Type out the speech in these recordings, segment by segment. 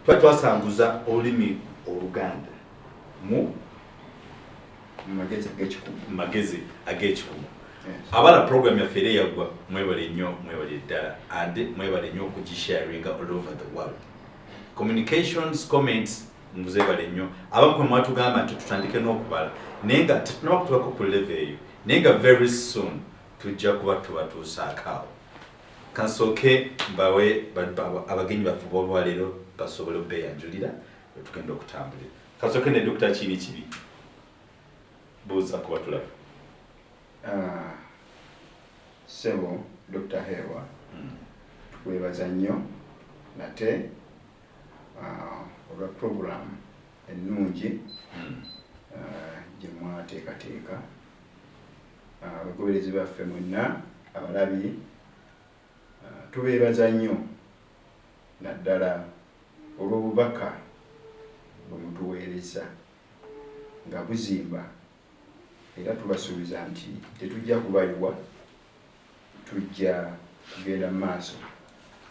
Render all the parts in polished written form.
Okwasanguza olulimi Oluganda mu Magezi Agekikugu. Abala program ya fere yagwa mwebale nnyo mwebale ddala ande mwebale nnyo kugisharinga all over the world. Communications comments muzebale nnyo abamwe mwatugamba nti tutandike n'okubala nenga tunabakutubako ku level eyo nenga very soon tujja kuba tubatuusaako kansoke bawe abagenyi baffe b'olwaleero basobole obeeyanjulira tugenda okutambulira. Kansoke ne Dr. Kiyingikibi buuza kuba tulaba. Sebo Dr. Hewa tukwebaza nnyo nate olwa program ennungi gye mwateekateeka abagoberezi baffe mwenna abalabi tubeebaza nnyo naddala olw'obubaka bwe mutuweereza nga buzimba era tubasuubiza nti tetujja kubayiwa tujja kugenda mu maaso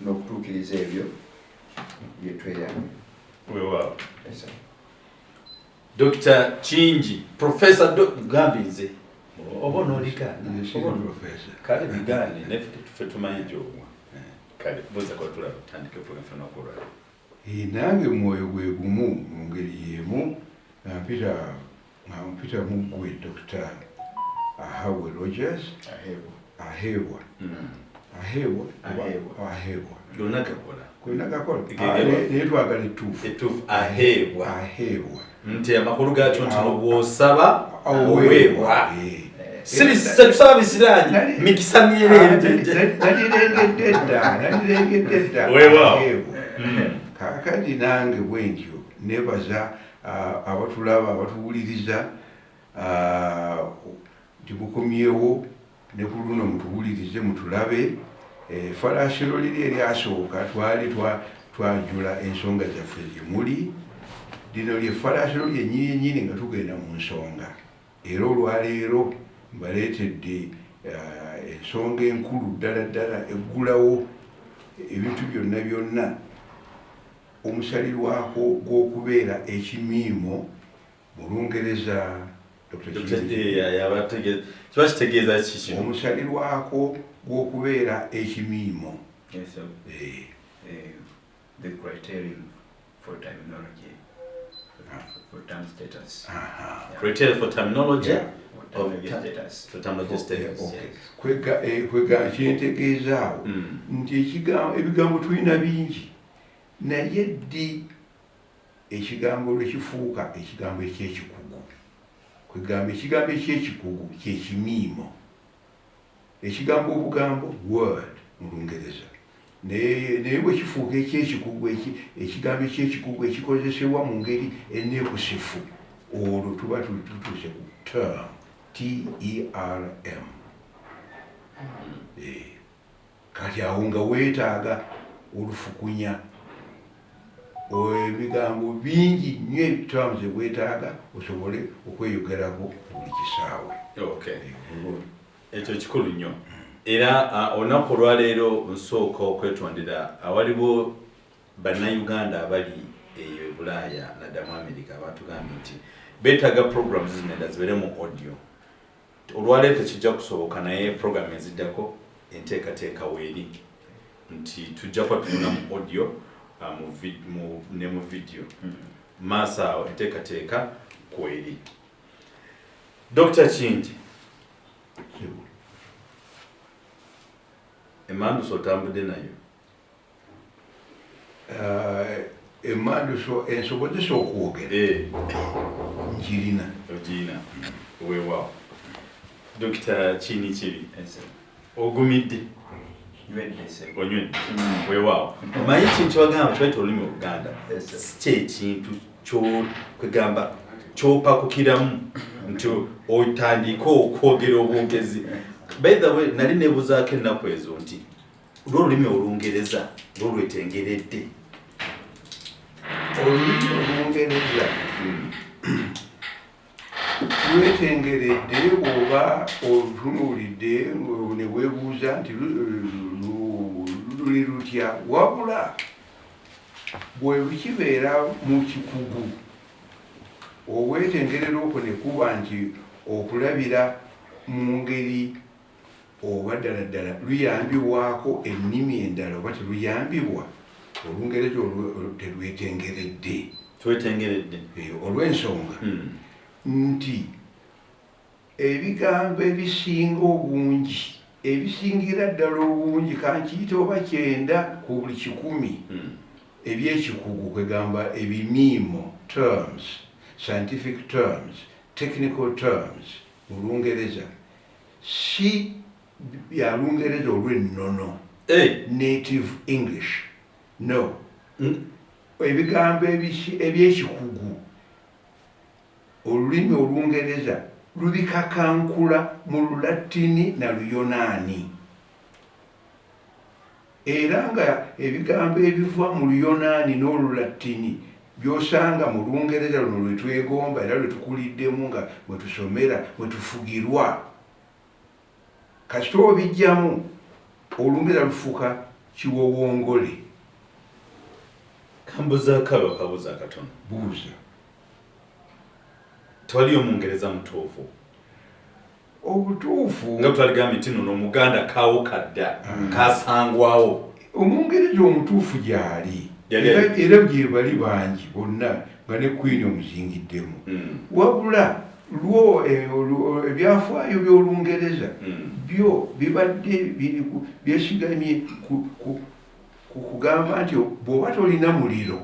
n'okutuukiriza ebyo bye tweyamye. Weewaawo. Dr. Kiyingi, Professor Gambinze. Oba n'oliganda? Professor. Kale bigane, neffe tumanyi gy'obwa. Kale, buuza kwa tulaba tutandike program fena okulwala. Nange mwoyo gwe gumu mu ngeri y'emu mpita muggwe Dr. Ahawe Rogers. Ahewa. Kunagakola. Naye twagala ettuufu. Ahewa. Nti amakulu gaakyo nti bw'osaba oweebwa. Tusaba bisiraanyi mikisa myerende. Nalirengedde Weewaawo. Kaakati nange bwe ntyo neebaza abatulaba abatuwuliriza nti mukomyewo ne ku luno mutuwulirize mutulabe. Falaasiro liri eryasooka twali twajula ensonga zaffe gye muli. Lino lye falaasiro lyennyini nga tugenda mu nsonga. Era olwaleero mbaleetedde ensonga enkulu ddala eggulawo ebintu byonna omusalirwako gw'okubeera ekimiimo mu Lungereza. Kiba kitegeeza ki kino? Omusalirwako gw'okubeera ekimiimo. The criterion for terminology, for term status. Criteria for terminology? For terminology status. Kwega kyentegeezaawo nti ebigambo tulina bingi naye ddi ekigambo lwe kifuuka ekigambo eky'ekikugu. Kwegamba ekigambo eky'ekikugu kyekimiimo. Ekigambo obugambo word mu Lungereza. Naye bwe kifuuka eky'ekikugu ekigambo eky'ekikugu ekikozesebwa mu ngeri enneekusifu olwo tuba tutuuse ku term. T-E-R-M. Kati awo nga weetaaga olufukunya ebigambo bingi nnyo ebitamu ze weetaaga osobole okweyogerako buli kisaawe. Ekyo kikulu nnyo. Era olunaku olwaleero nsooka okwetondera awaliwo bannayuganda abali eyo Bulaaya nadda mu Amerika abatugambye nti beetaaga programs zino zibeere mu audio. Olwaleero tekijja kusoboka naye program eziddako enteekateeka weeri nti tujja kuba tufuna mu audio ne mu video. Maaso awo enteekateeka kweri. Dr. Kiyingi, emmanduso otambudde nayo? Emmanduso ensobozesa okwogera njirina. Ogirina. Weewaawo. Dr. Kiyingikibi, ogumidde? Onywedde. Weewaawo. Omanyi kintu kyebagamba kybaita olulimi Oluganda si kyekintu kwegamba kyopakukiramu nti otandike okwogera obwogezi. By the way, nali neebuzaako ennaku ezo nti olw'olulimi Olungereza lwolwetengeredde. Olulimi Olungereza lwetengeredde bw'oba olutunuulidde ne weebuuza nti luli lutya, wabula bwe kibeera mu kikugu obwetengerera okwo ne kuba nti okulabira mu ngeri oba ddala ddala luyambibwako ennimi endala oba teruyambibwa Olungereza terwetengeredde olw'ensonga nti ebigambo ebisinga obungi ebisingira ddala obungi kankiyita oba 9 ku buli 100 ebyekikugu kwegamba ebimiimo terms, scientific terms, technical terms mu Lungereza si bya Lungereza olw'ennono native English no ebigambo ebyekikugu olulimi Olungereza lubikakankula mu Lulatini na Luyonaani era nga ebigambo ebiva mu Luyonaani n'Olulatini byosanga mu Lungereza luno lwe twegomba era lwe tukuliddemu nga bwe tusomera bwe tufugirwa kasita obijjamu Olungereza lufuuka kiwowongole. Kambuza katono buuza twali Omungereza mutuufu obutuufu nga twaligambe nti nno Omuganda kawo kadda kasangwawo Omungereza omutuufu gyali era gye bali bangi bonna nga ne Queen omuzingiddemu wabula lwo ebyafaayo by'Olungereza byo bibadde byesigamye ku kugamba nti bw'oba tolina muliro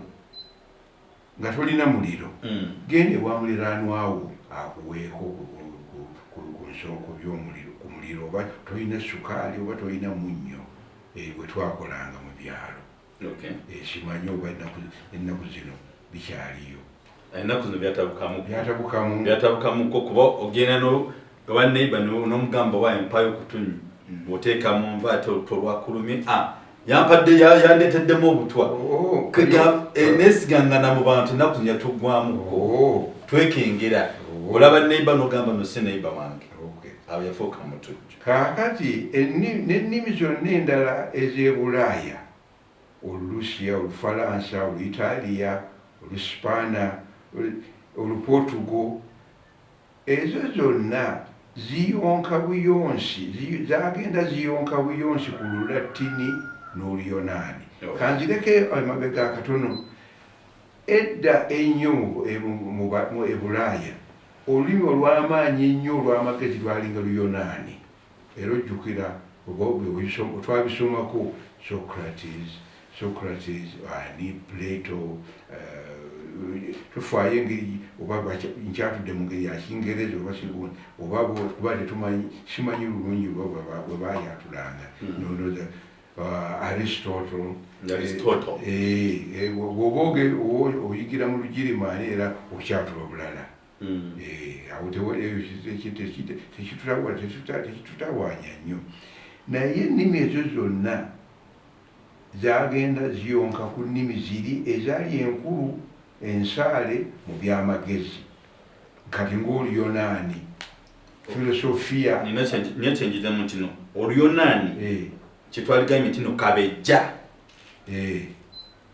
nga tolina muliro genda ewa muliraanwawo akuweeko ku nsoko by'omuliro ku muliro oba tolina sukaali oba tolina munnyo bwe twakolanga mu byalo simanyi oba ennaku zino bikyaliyo ennaku zino byatabukamuko kuba ogenda owa neighbor n'omugamba wa empayo kutunyi oteekamu nva ate tolwakulumye yampadde yandeteddemu obutwa nesigangana mu bantu ennaku zino yatuggwamuko twekengera olaba neighbor n'ogamba no si neighbor wange awo yafuuka mutujju kaakati n'ennimi zonna endala ez'Ebulaaya Olurusiya Olufalansa Oluitaliya Oluspaana Oluportugal ezo zonna ziyonka buyonsi zagenda ziyonka buyonsi ku Lulatini n'Oluyonaani kanzireke amabega akatono edda ennyo mu Ebulaaya olulimi olw'amaanyi ennyo olw'amagezi lwalinga Luyonaani era ojjukira twabisomako Socrates ani Plato tufaayo engeri oba nkyatudde mu ngeri ya Kingereza oba sigundi oba kuba tetumanyi simanyi lulungi bwe baayatulanga nonoza Aristotle bw'oba oyigira mu Lugirimaani era okyatula obulala awo tekitutawaanya nnyo naye ennimi ezo zonna zagenda ziyonka ku nnimi ziri ezaali enkulu ensaale mu byamagezi kati ng'Oluyonaani filosofiya nina kyenjiramu nti no Oluyonaani kyetwaligambye nti no kabejja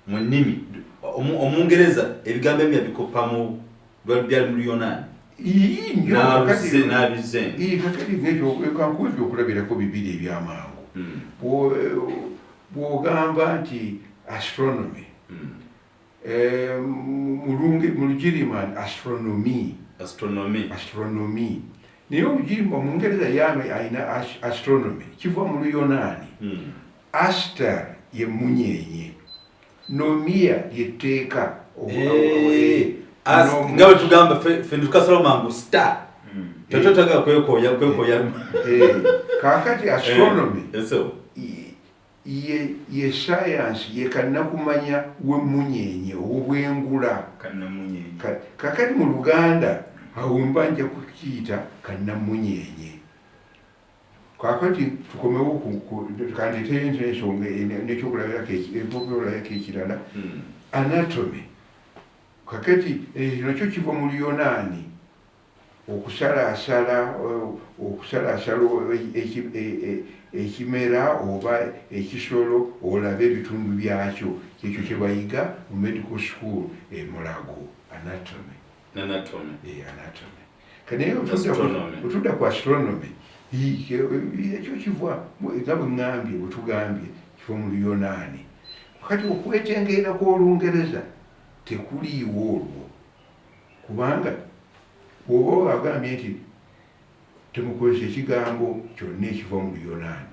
mu nnimi Omungereza ebigambo ebyo yabikoppamu byali mu Luyonaani n'abizenga kakati nk'ekyo okulabirako bibiri ebyamangu bw'ogamba nti astronomy mu Lugirimaani astronomy naye Omungereza alina astronomy kiva mu Luyonaani Aster ye munyenye nomia lyetteeka nga bwe tugamba ffe tukasalawo mangu star tototaga kwekoya kaakati astronomy ye science ye kannakumanya w'emmunyenye obwengula kaakati mu Luganda awo mba nja kukiyita kannammunyenye kaakati tukomewo kandeeteyo ensonga nekyokulabirako ekirala anatomy kakati nakyo kiva mu Luyonaani okusalaasala ekimera oba ekisolo olabe ebitundu byakyo kyekyo kye bayiga mu medical school Mulago anatomy. Kanaye otudda ku astronomy ekyo kiva nga bwe ŋŋambye bwe tugambye kiva mu Luyonaani. Kati okwetengerera kw'Olungereza tekuliiwo olwo, kubanga bw'oba agambye nti temukozesa ekigambo kyonna ekiva mu Luyonaani,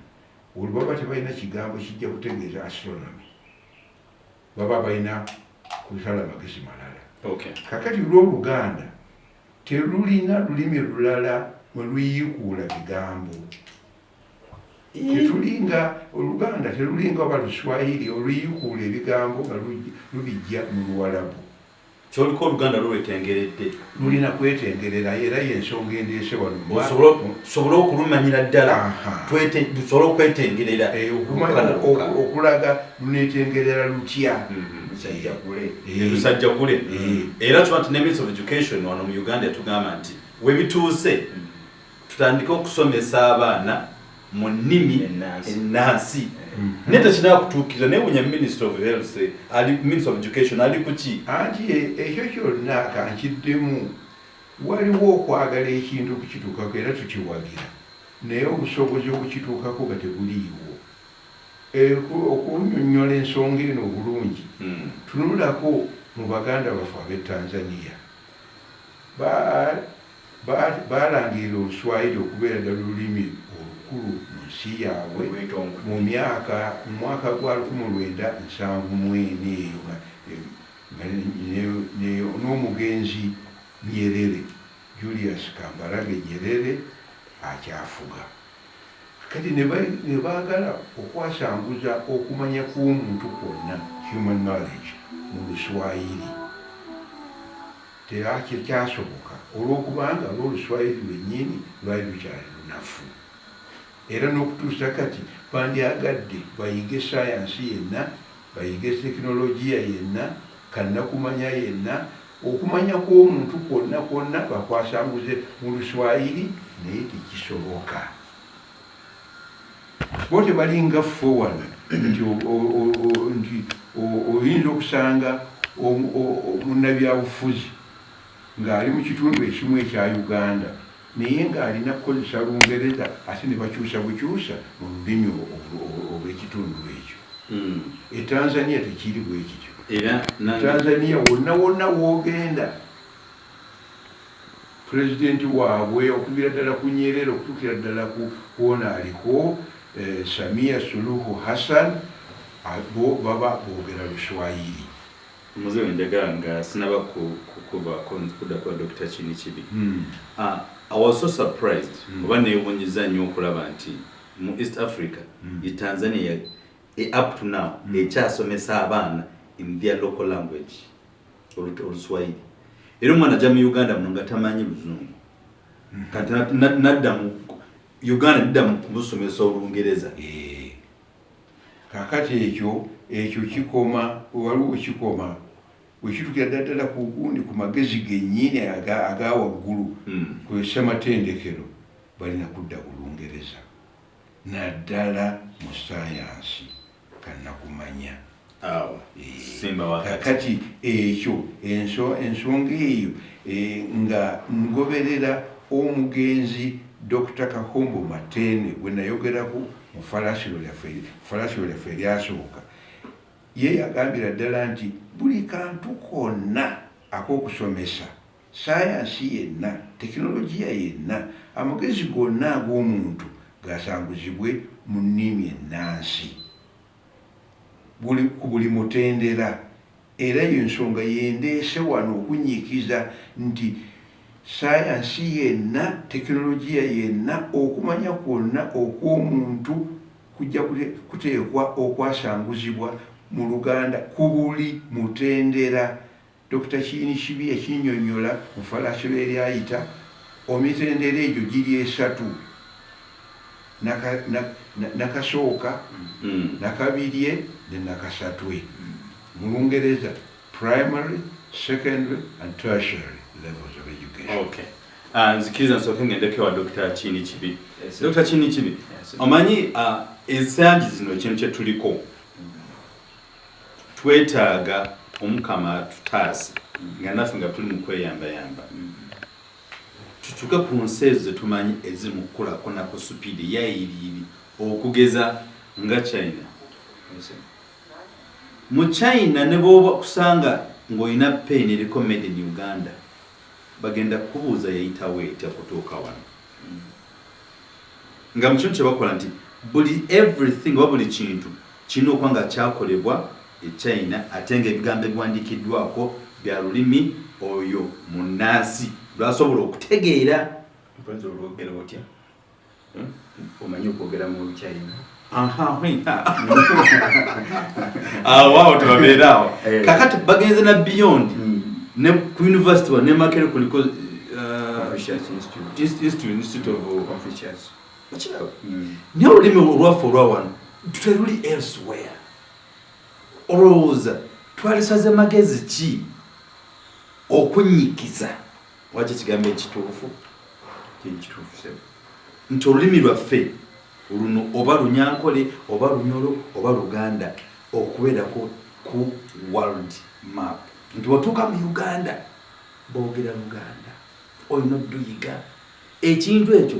olwo baba tebalina kigambo kijja kutegeeza astronomy, baba balina kusala magezi malala. Kakati olw'Oluganda terulina lulimi lulala mwe luyiikuula bigambo. Tetulinga Oluganda terulinga oba Luswayiri oluyiikuula ebigambo nga lubijja mu Luwalabu. Kyoliko Oluganda lwetengeredde lulina kwetengerera era y'ensonga endeese wano sobola okulumanyira ddala tusobole okwetengerera okulaga luneetengerera lutya lusajjakule. Era tuba nti ne Ministry of Education wano mu Uganda yatugamba nti we bituuse tutandike okusomesa abaana mu nnimi ennansi. Naye tekinaba kutuukirira naye bunya Ministry of Health ali Ministry of Education ali kuki anti ekyo kyonna kankiddemu waliwo okwagala ekintu okukituukako era tukiwagira naye obusobozi okukituukako nga tebuliiwo. Okunnyonnyola ensonga eno obulungi tunulako mu baganda baffe ab'e Tanzania baalangirira Oluswayiri okubeera ddala olulimi olukulu mu nsi yaabwe mu mwaka gwa 1974 eyo n'omugenzi Nyerere Julius Kambarage Nyerere akyafuga. Kati ne baagala okwasanguza okumanya kw'omuntu kwonna human knowledge mu Luswayiri. Kyasoboka olw'okubanga olw'Oluswayiri lwennyini lwali lukyali lunafu. Era n'okutuusa kati bandyagadde bayige sayansi yenna, bayige tekinologiya yenna, kannakumanya yenna, okumanya kw'omuntu kwonna bakwasanguze mu Luswayiri naye tekisoboka. Bo tebalinga ffe wano nti oyinza okusanga munnabyabufuzi ng'ali mu kitundu ekimu ekya Uganda naye ng'alina kukozesa Lungereza ate ne bakyusa bukyusa mu lulimi olw'ekitundu ekyo. Tanzania tekiri bwe kityo. Tanzania wonna w'ogenda pulezidenti waabwe okuviira ddala ku Nyerere okutuukira ddala ku wona aliko Samia Suluhu Hassan baba boogera Luswayiri. Muzeewe njagala nga sinaba kudda kwa Dr. Kiyingikibi. I was so surprised oba neewuunyiza nnyo okulaba nti mu East Africa Tanzania up to now ekyasomesa abaana in their local language Oluswayiri. Era omwana ajja mu Uganda muno nga tamanyi Luzungu. Kati nadda mu Uganda dda mu kumusomesa Olungereza. Kakati ekyo kikoma waliwo kikoma wekitukira ddala ku gundi ku magezi gennyini aga waggulu ku ssematendekero balina kudda Bulungereza naddala mu sayansi kannakumanya. Kakati ekyo ensonga eyo nga ngoberera omugenzi Dr. Kahombo Matene bwe nayogerako mu falasiro lyaffe eryasooka, ye yagambira ddala nti buli kantu konna ak'okusomesa sayansi yenna tekinologiya yenna amagezi gonna ag'omuntu gasanguzibwe mu nnimi ennansi ku buli mutendera. Era y'ensonga yendeese wano okunyiikiza nti sayansi yenna tekinologiya yenna okumanya kwonna okw'omuntu kujja kuteekwa okwasanguzibwa mu Luganda ku buli mutendera. Dr. Kiyinikibi yakinnyonnyola mu falasiro eryayita omitendera egyo giri esatu: nakasooka, nakabirye ne nakasatwe. Mu Lungereza primary, secondary and tertiary levels of education. nzikiriza nsooke ngendeko wa Dr. Kiyinikibi. Dr. Kiyinikibi, omanyi ensangi zino ekintu kye tuliko twetaaga omukama tutaase nga naffe nga tuli mu kweyambayamba. Tutuuke ku nsi ezo tumanyi eziri mu kukulaakulana ku supiidi yayiriiri okugeza nga China. Mu China ne bw'oba kusanga ng'olina peeni eriko made in Uganda bagenda kubuuza yayitawo etya kutuuka wano. Nga mu kintu kye bakola nti buli everything oba buli kintu kirina okuba nga kyakolebwa e China ate ng'ebigambo ebiwandiikiddwako bya lulimi oyo munnansi lwasobola okutegeera. Mpozi olwogera otya? Omanyi okwogera mu China? Waawo tebabeeraawo. Kakati bagenze na beyond ne ku university wa ne Makere kuliko Institute of Confucius. Naye olulimi olwaffe olwa wano tuteruli elsewhere. Olowooza twalisaze magezi ki okunnyikiza waki ekigambo ekituufu nti olulimi lwaffe luno oba Lunyankole oba Lunyolo oba Luganda okubeerako ku world map. Nti watuuka mu Uganda boogera Luganda olina odduyiga ekintu ekyo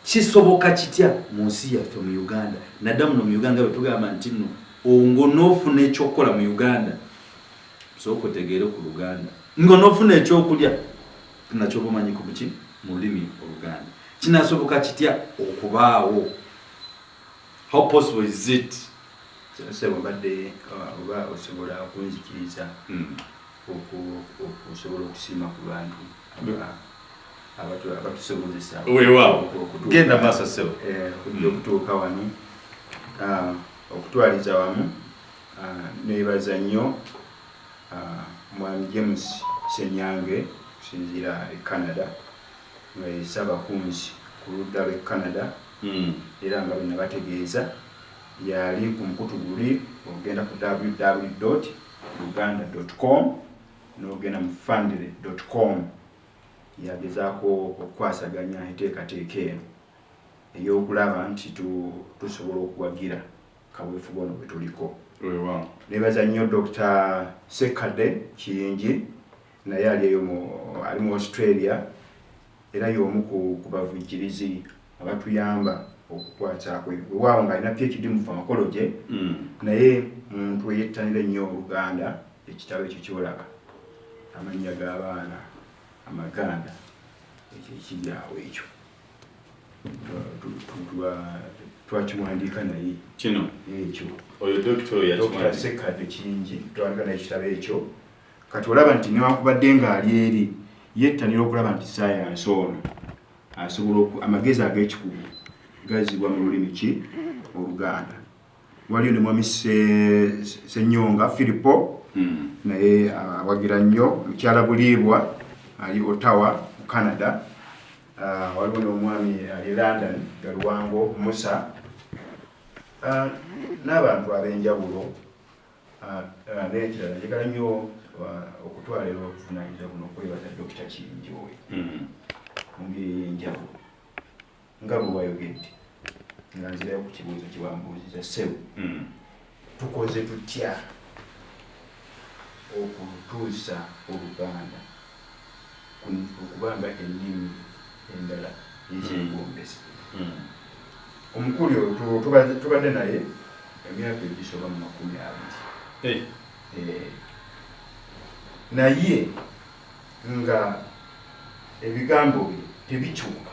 kisoboka kitya mu nsi yaffe mu Uganda. Nadda muno mu Uganda bwe tugamba nti nno ng'onoofuna ekyokukola mu Uganda sooka otegeere ku Luganda, ng'onoofuna ekyokulya nakyo bumanyi ku buki mu lulimi Oluganda. Kinaasoboka kitya okubaawo? How possible is it? Sebo badde oba osobola okunzikiriza okusobola okusiima ku bantu abatusobozesa genda maaso sebo okutuuka wano okutwaliza wamu. Neebaza nnyo Mwami James Senyange okusinziira e Canada nga yesaba kunzi ku ludda lw'e Canada era nga bino bategeeza yali ku mukutu guli ogenda ku www.luganda.com n'ogenda mu fundire.com yagezaako okukwasaganya enteekateeka eno ey'okulaba nti tusobola okuwagira kaweefube ono bwe tuliko. Neebaza nnyo Dr. Sekade Kiyingi naye ali mu Australia era y'omu ku bavujjirizi abatuyamba okukwasaako weewaawo ng'alina PhD mu pharmacology naye muntu eyettanira ennyo Oluganda. Ekitabo ekyo kyolaba amannya g'abaana Amaganda ekyo ekiryawo ekyo twakiwandiika naye kino ekyo oyo Dr. Sekade Kiyingi twandika naye ekitabo ekyo. Kati olaba nti newankubadde ng'ali eri yettanira okulaba nti saayansi ono asobola amagezi ag'ekikugu gazzibwa mu lulimi ki Oluganda. Waliyo ne Mwami Ssenyonga Filipo naye awagira nnyo mukyala Buliibwa ali Ottawa mu Canada. Waliwo n'omwami ali London Galuwango Musa n'abantu ab'enjawulo. N'ekirala njagala nnyo okutwalira okuvunaanyizibwa buno okwebaza Dr. Kiyingi we mu ngeri y'enjawulo nga bwe wayogedde nga nzirayo ku kibuuzo kye wambuuziza ssebo tukoze tutya okutuusa Oluganda okubanga ennimi endala y'ekyegombesa. Omukulu oyo tubadde naye emyaka egisoba mu 20. Naye nga ebigambo bye tebikyuka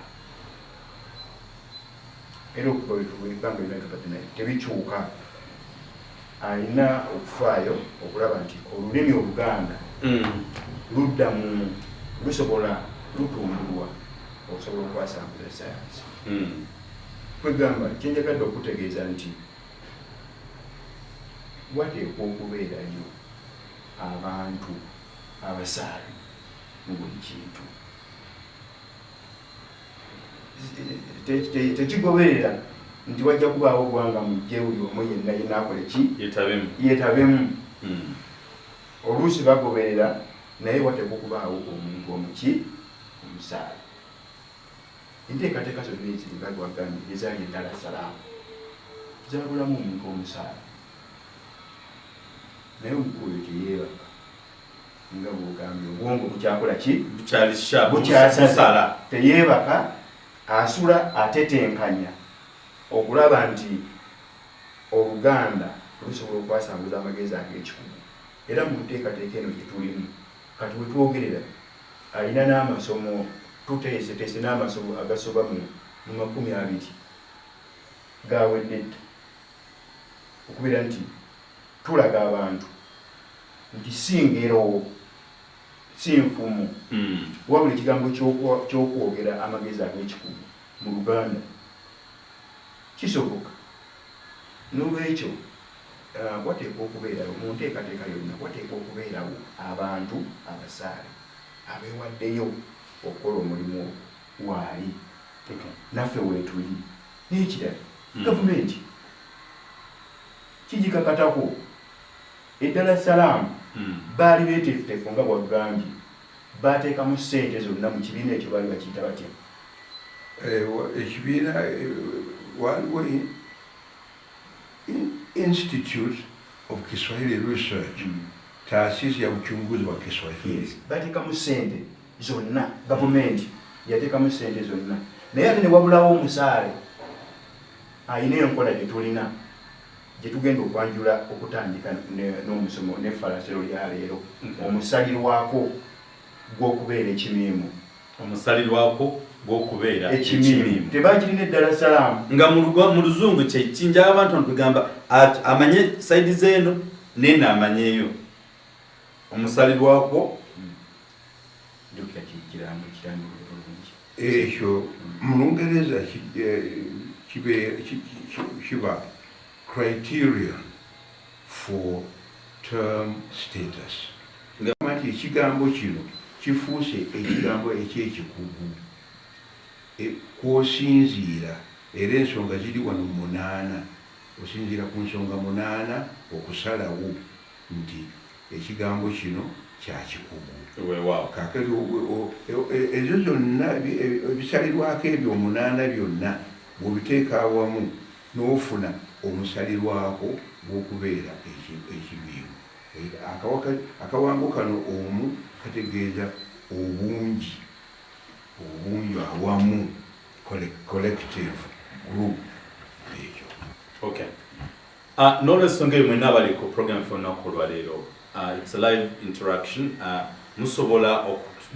era okuba ebigambo byebatupadde naye tebikyuka. Alina okufaayo okulaba nti olulimi Oluganda ludda mu lusobola lutumbulwa okusobola okwasanguza sayansi. Kwegamba kyenjagadde okutegeeza nti wateekwa okubeerayo abantu abasaabi mu buli kintu. Tekigoberera nti wajja kubaawo gwanga mujje buli omu yenna yenaakola ki yeetabemu. Oluusi bagoberera naye wateekwa okubaawo omuntu omuki omusaala enteekateeka zonna eziringa gwagambye ezaali eddala salaamu zaabulamu omuntu omusaala naye omukulu oyo teyeebaka nga bwogambye obwongo bukyakola ki bukyasasala teyeebaka asula atetenkanya okulaba nti Oluganda lusobola okwasanguza amagezi ag'ekikugu era mu nteekateeka eno gyetulimu kati wetwogerera alina n'amasomo tuteeseteese n'amasomo agasoba mu 20 gawedde dda okubeera nti tulaga abantu nti si ngero si nfumo wabula ekigambo ky'okwogera amagezi ag'ekikugu mu Luganda kisoboka n'olwekyo wateekwa okubeerawo mu nteekateeka yonna wateekwa okubeerawo abantu abasaale abeewaddeyo okukola omulimu waali naffe weetuli n'ekirala gavumenti kigikakatako eddala salaamu baali beeteefuteefu nga bwagambye baateekamu ssente zonna mu kibiina ekyo baali bakiyita batya ekibiina waliwo Institute of Kiswahili Research taasisi ya uchunguzi wa Kiswahili bateekamu ssente zonna gavumenti yateekamu ssente zonna naye ate ne wabulawo omusaale ayina enkola gye tulina gye tugenda okwanjula okutandika n'omusomo n'effalasero lya leero omusalirwako gw'okubeera ekimiimu omusalirwako gw'okubeera ekimiimu tebagirina eddala salaamu nga mu luzungu kyekinja abantu nkugamba amanye saidi zeeno nene amanyeeyo omusalirwako ekyo mu Lungereza kiba criteria for term status ngamba nti ekigambo kino kifuuse ekigambo ekyekikugu kwosinziira era ensonga ziri wano 8 osinziira ku nsonga 8 okusalawo nti ekigambo kino kyakikugu kakati ezo zonna ebisalirwako ebyo 8 byonna bw'obiteeka awamu n'ofuna omusalirwako gw'okubeera ekimiimu akawango kano omu kategeeza obungi awamu collective group ekyo n'olwensonga eyo mwenna abali ku program folunaku olwaleero it's a live interaction musobola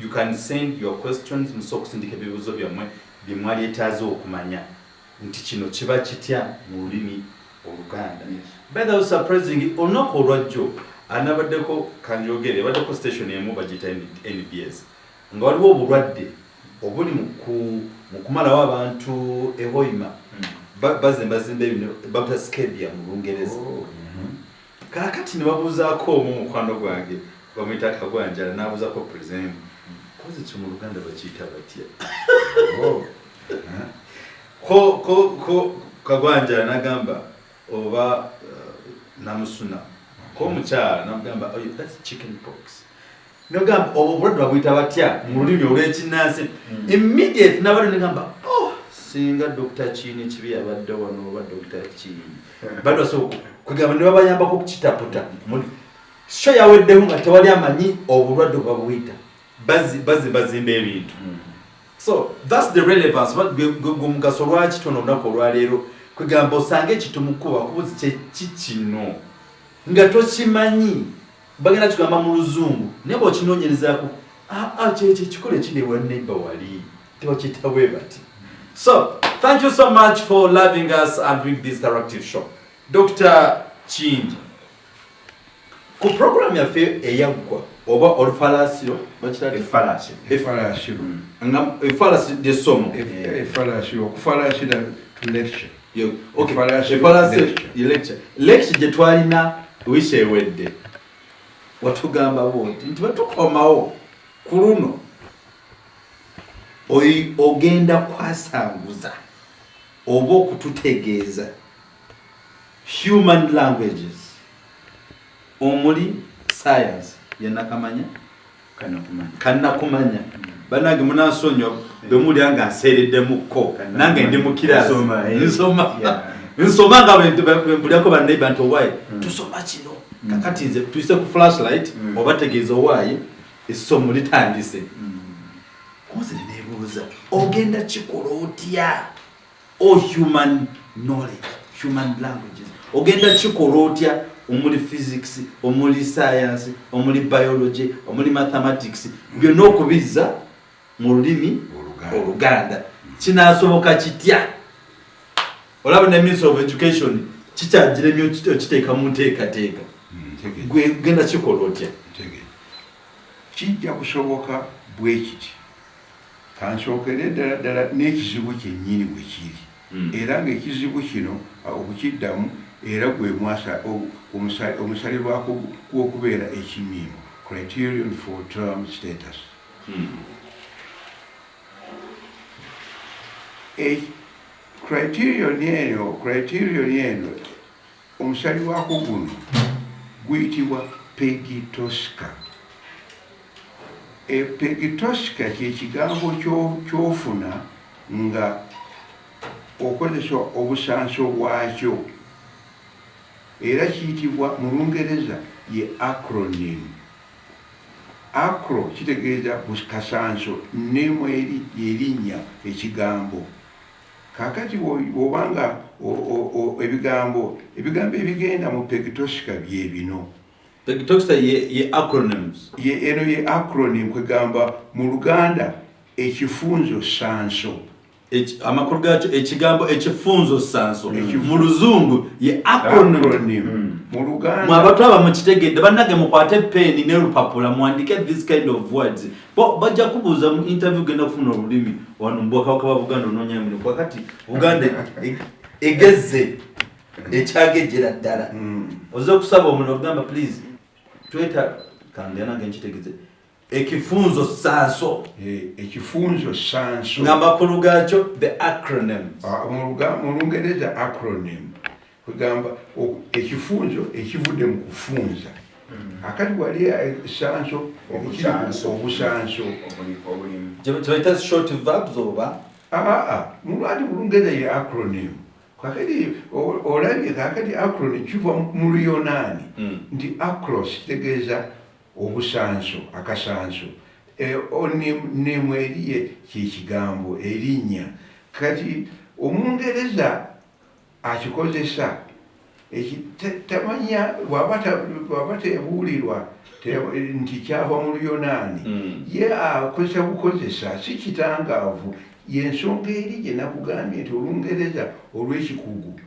you can send your questions musobola okusindika ebibuuzo byammwe bye mwaleetaaze okumanya nti kino kiba kitya mu lulimi Oluganda by the way surprising olunaku olwajjo anabaddeko kanjogere baddeko station emu bagita NBS nga waliwo obulwadde obuli mu kumalawo abantu ehoima bazimba ebino babuta scabies mu Lungereza kakati ne babuuzaako omu mukwano gwange bamuyita Kagwanjala n'abuuzaako president kozi ki mu Luganda bakiyita batya ko Kagwanjala n'agamba oba namusuna ko omukyala n'amugamba that's chicken pox n'agamba obulwadde babuyita batya mu lulimi olw'ekinnansi immediate n'abali n'agamba singa Dr. Kiyinikibi abadde wano oba Dr. Kiyini bado so kugamba ne babayambako okukitaputa sho yaweddeho nga tewali amanyi obulwadde babuyita bazimba ebintu so that's the relevance but gumugaso lwaki tono olunaku olwaleero kugamba osange ekitumukuba kubuzi kikino nga tokimanyi bagenda kigamba mu luzungu naye bw'okinoonyerezaako kikole kiri wa neighbor wali tebakiyitawe bati. So thank you so much for loving us and doing this interactive show. Dr. Kiyingi, ku program yaffe eyaggwa oba olufalasiro bakitadde efalasiro ly'essomo okufalasira to lecture. Lecture gye twalina wiiki ewedde watugamba bwoti nti batukomawo ku luno ogenda kwasanguza oba okututegeeza human languages omuli science yenakamanya kannakumanya banange munasonyo bemuli anga aseereddemukko nange ndi mu kirasi nsoma nga bembulyako banneiba nti owaayi tusoma kino kakati nze tuyise ku flashlight oba tegeeza owaayi essomo litandise konze nebuuza ogenda kikola otya human knowledge human languages ogenda kikola otya omuli physics omuli science omuli biology omuli mathematics byonna okubizza mu lulimi Oluganda kinasoboka kitya olaba ne Ministry of Education kikyagiremye okiteeka mu nteekateeka gwe genda kikola otya kijja kusoboka bwe kiti kansookere ddala n'ekizibu kyennyini bwe kiri era ng'ekizibu kino okukiddamu era gwe omusalirwako gw'okubeera ekimiimo criterion for term status criterion eno omusalirwako guno guyitibwa pegitoska. Pegitoska kyekigambo kyofuna nga okozesa obusanso bwakyo era kiyitibwa mu Lungereza ye acronym. Acro kitegeeza kasanso, nemo erinnya ekigambo. Kakati bw'obanga ebigambo ebigenda mu pegitoska bye bino. Pegitoska ye acronyms. Eno ye acronym kwegamba mu Luganda ekifunzo sanso. Amakulu gakyo ekigambo ekifunzo sanso mu Luzungu ye acronym. Mu Luganda mu abantu abamu kitegedde bannage mukwate pen n'olupapula muwandike this kind of words bajja kubuuza mu interview genda kufuna olulimi wano mbwakawaka wa Buganda onoonya mulimu kakati Buganda egezze ekyagejjera ddala oze okusaba omuntu okugamba please tweta kandi yanage nkitegeze ekifunzo sanso nga amakulu gakyo the acronyms mu Lungereza acronym kugamba ekifunzo ekivudde mu kufunza akati wali sanso obusanso kyebayita short verbs oba mulwati mu Lungereza ye acronym kakati olabye kakati acronym kiva mu Luyonaani nti acros kitegeeza obusanso akasanso nemu eriye kyekigambo erinnya kati Omungereza akikozesa tamanya waba tebuulirwa nti kyava mu Luyonaani ye akozesa bukozesa si kitangaavu yensonga eri gye nakugambye nti Olungereza olw'ekikugu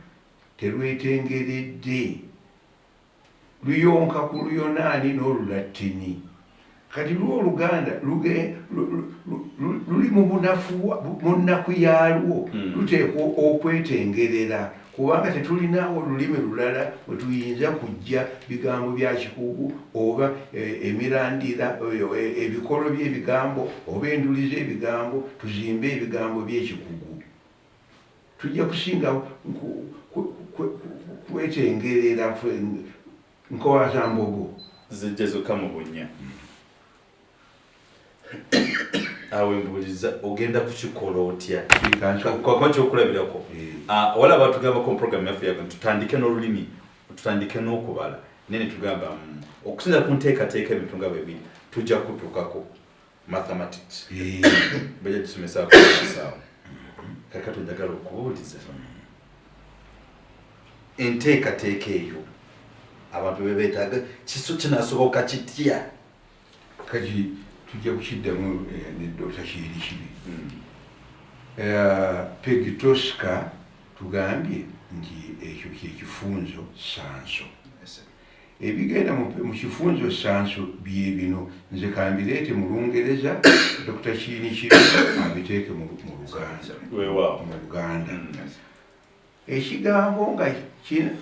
terwetengeredde luyonka ku Luyonaani n'Olulatini kati Oluganda luli mu nnaku yaalwo luteekwa okwetengerera kubanga tetulinaawo olulimi lulala bwe tuyinza kujja bigambo bya kikugu oba emirandira ebikolo by'ebigambo oba enduli z'ebigambo tuzimbe ebigambo by'ekikugu tujja kusinga kwetengerera nkowazambogo zijja zokka mu bunnya awe mbuliza ogenda kukikola otya kwa kyokulabirako wala batugamba ku program yaffe yaga tutandike n'olulimi tutandike n'okubala nene tugamba okusinza ku nteekateeka ebintu nga bibiri tujja kutuukako mathematics bajja tusomesa kusawo kakati njagala okubuuliza enteekateeka eyo abantu bebeetaaga kiso kinasoboka kitya kati tujja kukiddamu ne Dr. Kiyingikibi pegitoska tugambye nti ekyo kyekifunzo sanso ebigenda mu kifunzo sanso bye bino nze kambireete mu Lungereza Dr. Kiyingikibi abiteeke mu Luganda ekigambo nga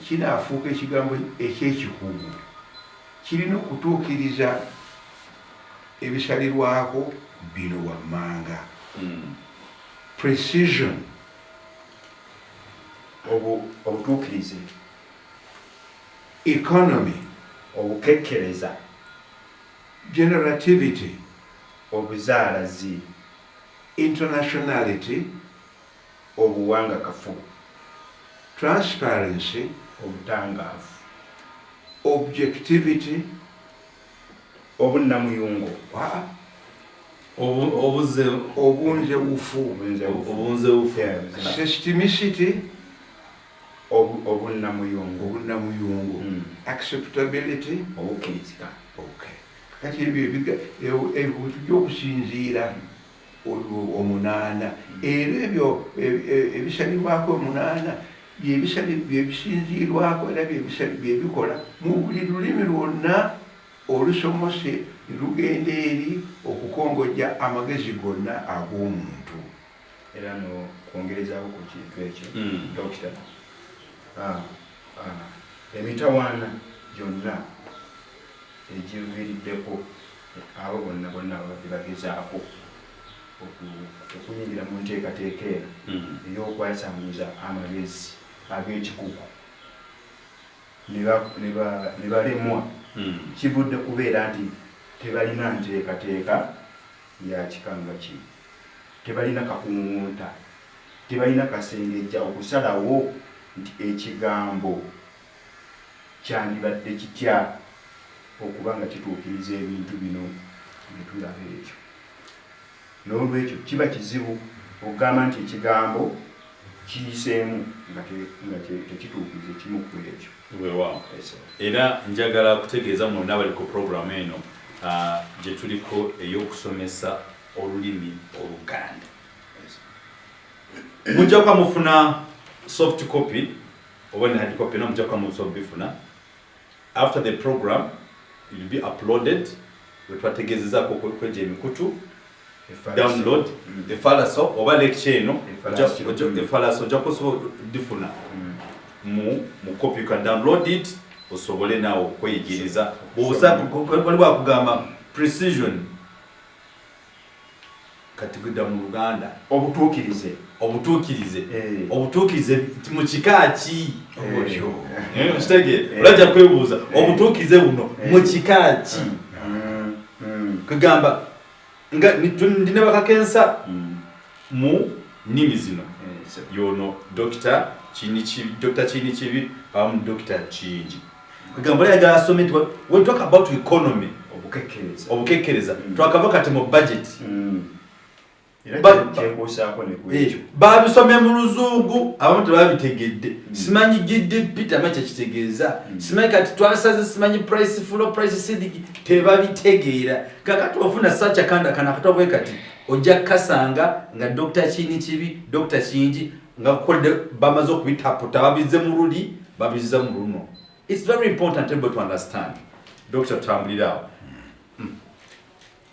kinaafuuka ekigambo ekyekikugu kirina okutuukiriza ebisalirwako bino wammanga precision obutuukirize economy obukekkereza generativity obuzaalazi, internationality, obuwangakafu, transparency, obutangaavu, objectivity, obunnamuyungo, obunzewufu, systemicity, obunnamuyungo, acceptability, obukkirizika. Kati ebyo by'okusinziira omunaana era ebyo ebisalirwako omunaana byebisinziirwako era byebikola mu buli lulimi lwonna olusomose lugenda eri okukongojja amagezi gonna ag'omuntu. Era no kwongerezaako ku kintu ekyo dokita, emitawaana gyonna egiviiriddeko abo bonna bagezaako okuyingira mu nteekateeka eno ey'okwasanguza amagezi ag'ekikugu ne balemwa, kivudde kubeera nti tebalina nteekateeka ya kikanga ki, tebalina kakungunta, tebalina kasengejja okusalawo nti ekigambo kyandibadde kitya okuba nga kituukiriza ebintu bino bye tulaba ekyo. N'olwekyo kiba kizibu okugamba nti ekigambo kiyiseemu nga tekituukiriza kimu ku ekyo. Era njagala kutegeeza mwonna bali ku programu eno gye tuliko ey'okusomesa olulimi Oluganda. Mujja kwa mufuna soft copy oba ne hard copy, no mujja kwa mufuna. After the program it will be uploaded, wetwategeezezako kweja emikutu, download efalaso oba lecture eno efalaso ojja kusobola difuna mu copy, you can download it osobole naawe okweyigiriza bw'oba kugamba precision kati gwedda mu Luganda obutuukirize mu kika ki olajja kwebuuza obutuukirize buno mu kika ki kugamba nga ndine bakakensa mu nnimi zino yono Dr. Kiyinikibi awamu Dr. Kiyingi kugamba yagala asome nti when we talk about economy obukekkereza twakava kati mu budget babisomye mu Luzungu abamu tebabitegedde, simanyi GDP tamacha kitegeeza, simanyi kati twasaze, simanyi price floor, price ceiling tebabitegeera. Kakati ofuna sacha kanda kana katobwe kati ojja kasanga nga Dr. Kiyinikibi, Dr. Kiyingi nga kodde bamazo kubitaputa babize mu luli babiza mu luno. It's very important to understand. Dr. Tambulira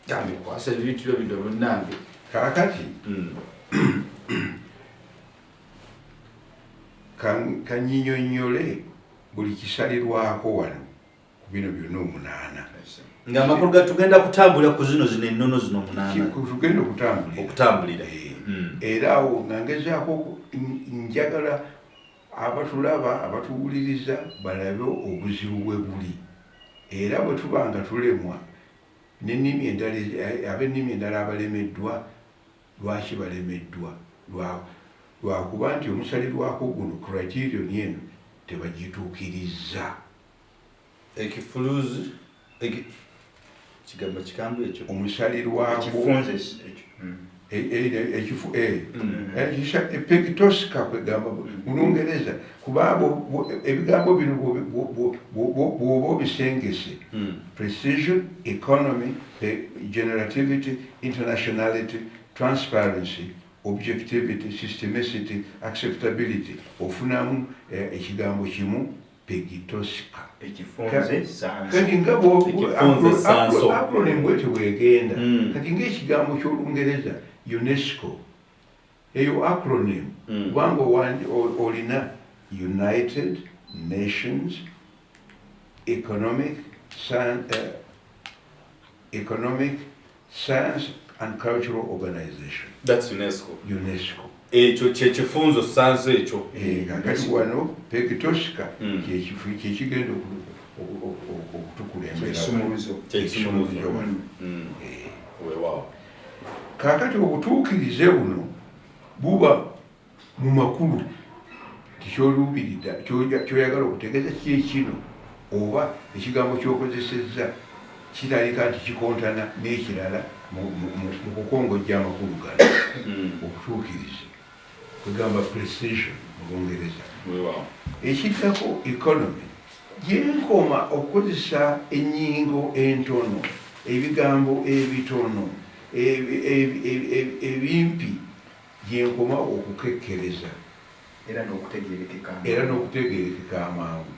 Gambi kwasa vitu byo nange kakati kanyinyonyole buli kisalirwako wano ku bino byonna omunaana nga amakulu gatugenda kutambulira ku zino ennono zino omunaana tugenda okutambulira era awo nga ngezaako njagala abatulaba abatuwuliriza balabe obuzibu bwe buli era bwe tuba nga tulemwa n'ennimi endala ab'ennimi endala abalemeddwa. Lwaki balemeddwa? Lwakuba nti omusalirwako guno criterion eno tebagituukiriza. Ekifuluzi kigambo kikambo ekyo omusalirwako epegitosika kwegamba mu Lungereza kuba ebigambo bino bw'oba obisengese precision, economy, generativity, internationality, transparency, objectivity, systemicity, acceptability, ofunamu ekigambo kimu pegitosika. Kati nga acronym bwetyo bwegenda kati ng'ekigambo ky'Olungereza UNESCO eyo acronym kubanga olina United Nations Economic Science and Cultural Organization. That's UNESCO. Ekyo kyekifunzo sanso ekyo. Kakati wano pegitosika kyekigenda okutukulembera kyekisumuluzo wano. Weewaawo. Kaakati obutuukirize buno buba mu makulu tikyoluubirira kyoyagala okutegeeza kino oba ekigambo ky'okozesezza kirabika nti kikontana n'ekirala mu kukongojja amakulu gano. Obutuukirize kwegamba precision mu Lungereza. Ekiddako economy gyenkoma okukozesa ennyingo entono, ebigambo ebitono, ebimpi, gyenkoma okukekkereza era n'okutegeerekeka amangu.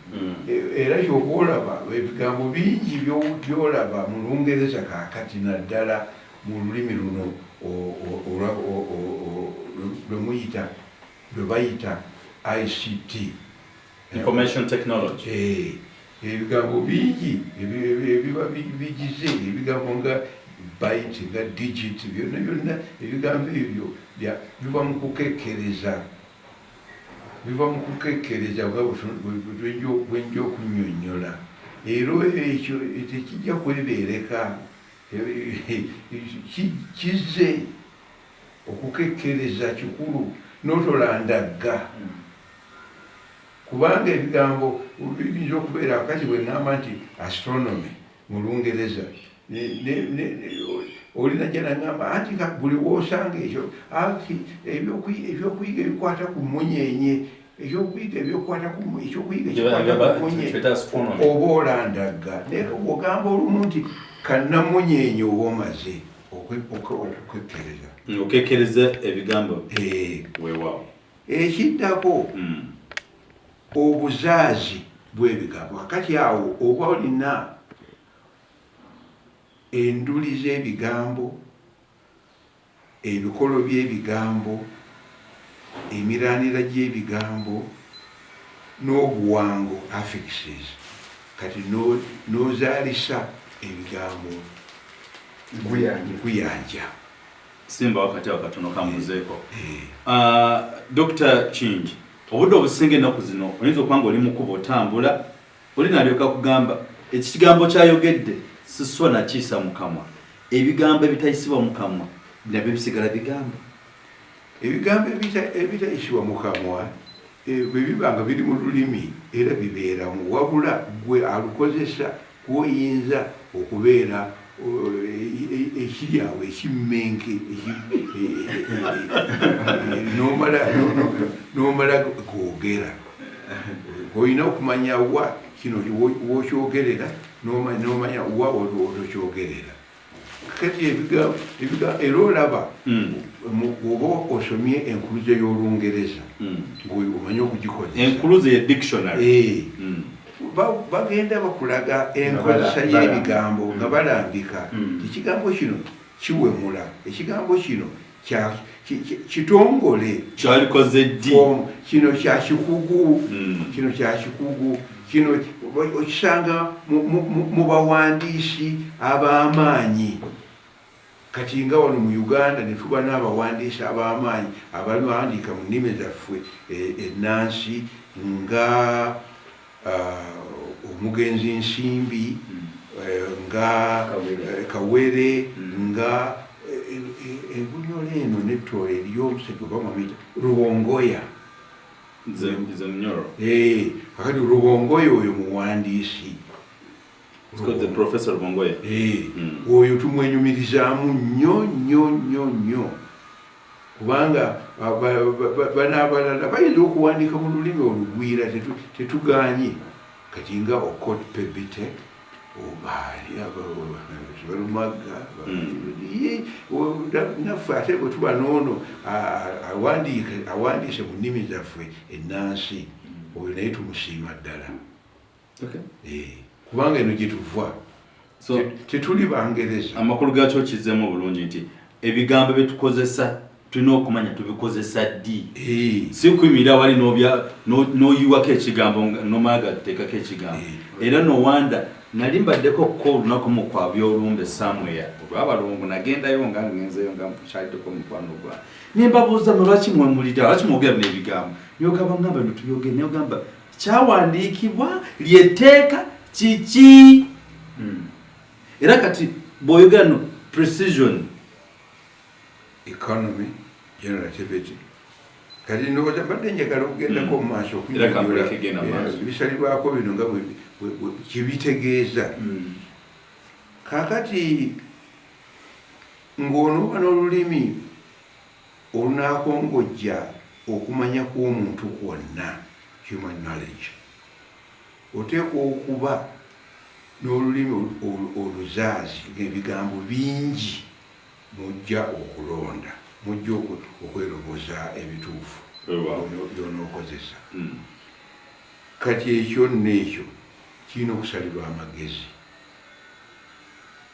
Era ky'oba olaba ebigambo bingi by'olaba mu Lungereza kaakati naddala mu lulimi luno lwe bayita ICT, information technology. Ebigambo bingi ebiba bigize ebigambo nga byte nga digit byonna ebigambo ebyo biva mu kukekkereza nga bwenja okunnyonnyola. Era ekyo tekijja kwebeereka, kizze okukekkereza kikulu n'otolandagga. Kubanga ebigambo biyinza okubeera wakati bwe ŋŋamba nti astronomy mu Lungereza olina gye naŋŋamba anti buli woosanga ekyo ebyokuyiga ebikwata ku munyenye ekyokuyiga oba olandagga naye ogamba olumu nti kannamunyenye oba omaze okukekkereza ebigambo. Weewaawo. Ekiddako obuzaazi bw'ebigambo. Kakati awo oba olina enduli z'ebigambo, ebikolo by'ebigambo, emiraanira gy'ebigambo n'obuwango affixes, kati n'ozaalisa ebigambo nkuyanja. Simba wakati wakatono kambuzeeko. Dr. Kiyingi, obudde obusinga ennaku zino oyinza okubanga oli mukuba otambula oli nalyoka kugamba ekigambo kyayogedde siswa nakiisa mu kamwa, ebigambo ebitayisibwa mu kamwa nabyo bisigala bigambo. Ebigambo ebitayisibwa mu kamwa bwe biba nga biri mu lulimi era bibeeramu, wabula gwe alukozesa gw'oyinza okubeera ekiri awo ekimmenke n'omala kwogera. Olina okumanya wa kino w'okyogerera n'omanya wa otokyogerera. Kati ebigambo era olaba oba osomye enkuluze y'Olungereza ng'omanyi okugikozesa. Enkuluze ye dictionary. Bagenda bakulaga enkozesa y'ebigambo nga balambika ekigambo kino kiwemula, ekigambo kino kitongole, kyalikoze ddi, kino kyakikugu, kino kyakikugu, kino okisanga mu bawandiisi ab'amaanyi. Kati nga wano mu Uganda ne tuba n'abawandiisi ab'amaanyi abawandiika mu nnimi zaffe ennansi nga Omugenzi Nsimbi, nga Kawere, nga ebunyole eno n'ettoola ery'omuseke bamwamuyita Rubongoya. Nze Mnyoro. Kakati Rubongoya oyo muwandiisi. Professor Rubongoya. Oyo tumwenyumirizaamu nnyo kubanga banaabalala bayinza okuwandiika mu lulimi olugwira tetuganye. Kati nga Okot Pebite Balumaga naffe ate bwe tuba n'ono awandiise mu nnimi zaffe ennansi, oyo naye tumusiima ddala. Kubanga eno gye tuva tetuli Bangereza. Amakulu gaakyo kizzemu bulungi nti ebigambo bye tukozesa tulina okumanya tubikozesa ddi. Si kuyimirira wali n'oyiwako ekigambo n'omala gateekako ekigambo. Era nowanda nali mbaddeko ko olunaku mu kwabya olumbe somewhere olw'abalongo nagendayo nga ngenzeyo nga kyaliddeko mukwano gwa nimbabuuza lwaki mwemulira lwaki mwogera n'ebigambo nyogamba ngamba eno tuyogere nyogamba kyawandiikibwa lyetteeka kiki. Era kati bw'oyogera no precision, economy, generativity. Kati ndowooza mbadde njagala okugendako mu maaso okunyonyola bisalibwako bino nga kye bitegeeza. Kaakati ng'onooba n'olulimi olunaakongojja okumanya kw'omuntu kwonna, human knowledge, oteekwa okuba n'olulimi oluzaazi ng'ebigambo bingi mujja okulonda, mujja okweroboza ebituufu by'onookozesa. Kati ekyo n'ekyo kirina okusalirwa amagezi.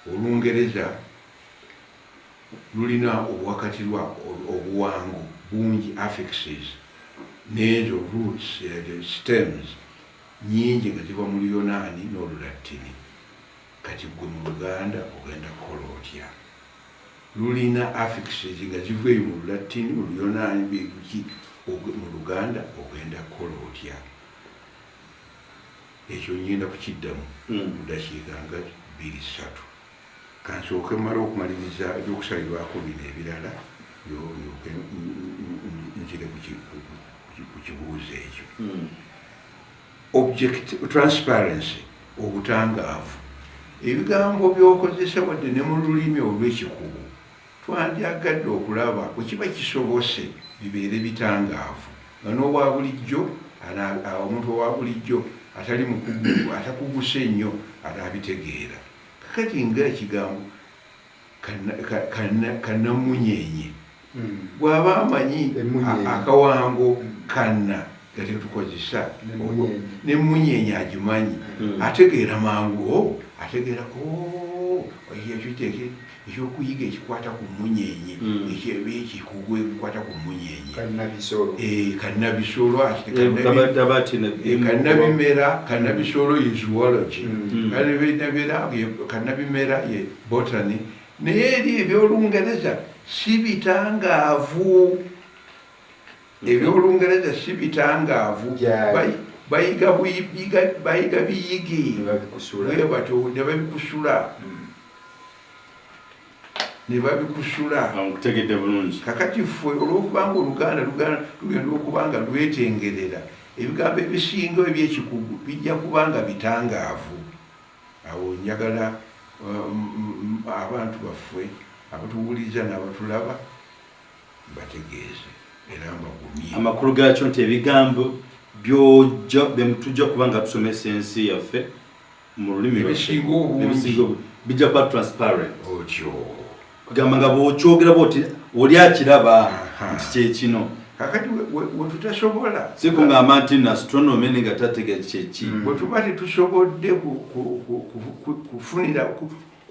Olungereza lulina obuwakatirwa obuwangu bungi, affixes n'ezo roots, stems nyingi nga ziva mu Luyonaani n'Olulatini. Kati gwe mu Luganda ogenda kukola otya? Lulina affixes nga ziva eyo mu Lulatini, mu Luyonaani, bikuki mu Luganda ogenda kukola otya? Ekyo ngenda kukiddamu mu ddakiika nga 2-3. Kansooke mmala okumaliriza ebyokusalirwako bino ebirala nzire ku kibuuzo ekyo. Transparency, obutangaavu. Ebigambo by'okozesa wadde ne mu lulimi olw'ekikugu twandyagadde okulaba bwe kiba kisobose bibeere bitangaavu nga n'obwa bulijjo, omuntu owa bulijjo atali mukugu, atakuguse ennyo anaabitegeera. Kakati ng'ekigambo kannamunyeenye bw'aba amanyi akawango kanna gati tukozesa n'emunyeenye agimanyi, ategeera mangu, ategeera ekyokuyiga ekikwata ku munyeenye, ekikugu ebikwata ku munyeenye, kannabisolo, kannabisolo ye zoology, kannabimera ye botany. Naye eri eby'Olungereza si bitangaavu. Eby'Olungereza si bitangaavu. Bayiga biyige bwe batyo ne babikusula. Nkutegedde bulungi. Kakati ffe olw'okubanga Oluganda lugenda okuba nga lwetengerera, ebigambo ebisinga eby'ekikugu bijja kuba nga bitangaavu. Awo njagala abantu baffe abatuwuliza n'abatulaba bategeeze era mbagumye amakulu gaakyo nti ebigambo tujja kuba nga tusomesa ensi yaffe mu lulimi ebisinga obungi bijja kuba transparent. Otyo kugamba nga bw'okyogera bw'oti oli akiraba nti kyekino. Kakati we tutasobola si kungamba nti astronomy nga tategeeza kyeki, bwe tuba tetusobodde kufunira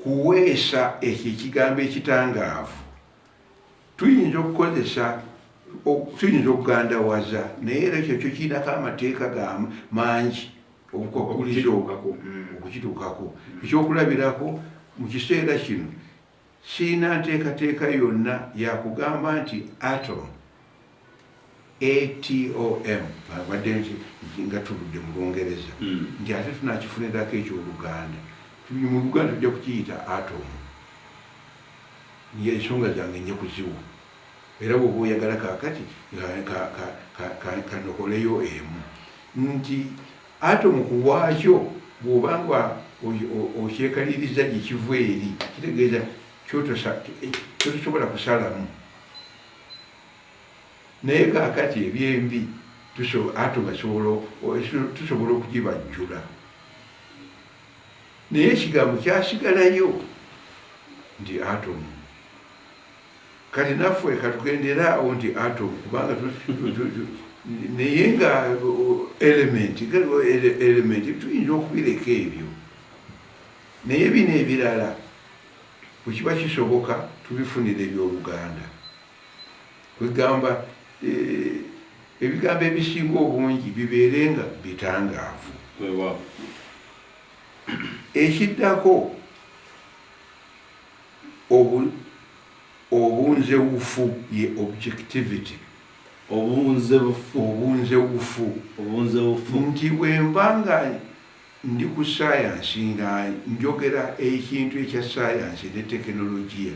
kuweesa ekyo ekigambo ekitangaavu, tuyinza okugandawaza, naye era ekyo kyo kirinako amateeka mangi okukituukako. Ekyokulabirako mu kiseera kino siina nteekateeka yonna yakugamba nti atom, ATOM, badde nga tuludde mu Lungereza, nti ate tunakifunirako eky'Oluganda. Mu Luganda tujja kukiyita atom. Niyo ensonga zange nnyo kuziwa. Era bw'oba oyagala kaakati kanokoleyo emu. Nti atom ku bwakyo bw'obanga okyekaliriza gye kiva eri, kitegeeza kyotosobola kusalamu. Naye kaakati ebyembi tusobola okugibajjula. Naye ekigambo kyasigalayo nti atom. Kati naffe katugenderaawo nti atom kubanga naye nga element tuyinza okubireka ebyo. Naye bino ebirala bwe kiba kisoboka tubifunira eby'Oluganda. Kwegamba ebigambo ebisinga obungi bibeere nga bitangaavu. Ekiddako obunzewufu ye objectivity. Obunzewufu nti bwe mba nga ndi ku science nga njogera ekintu ekya science ne tekinologiya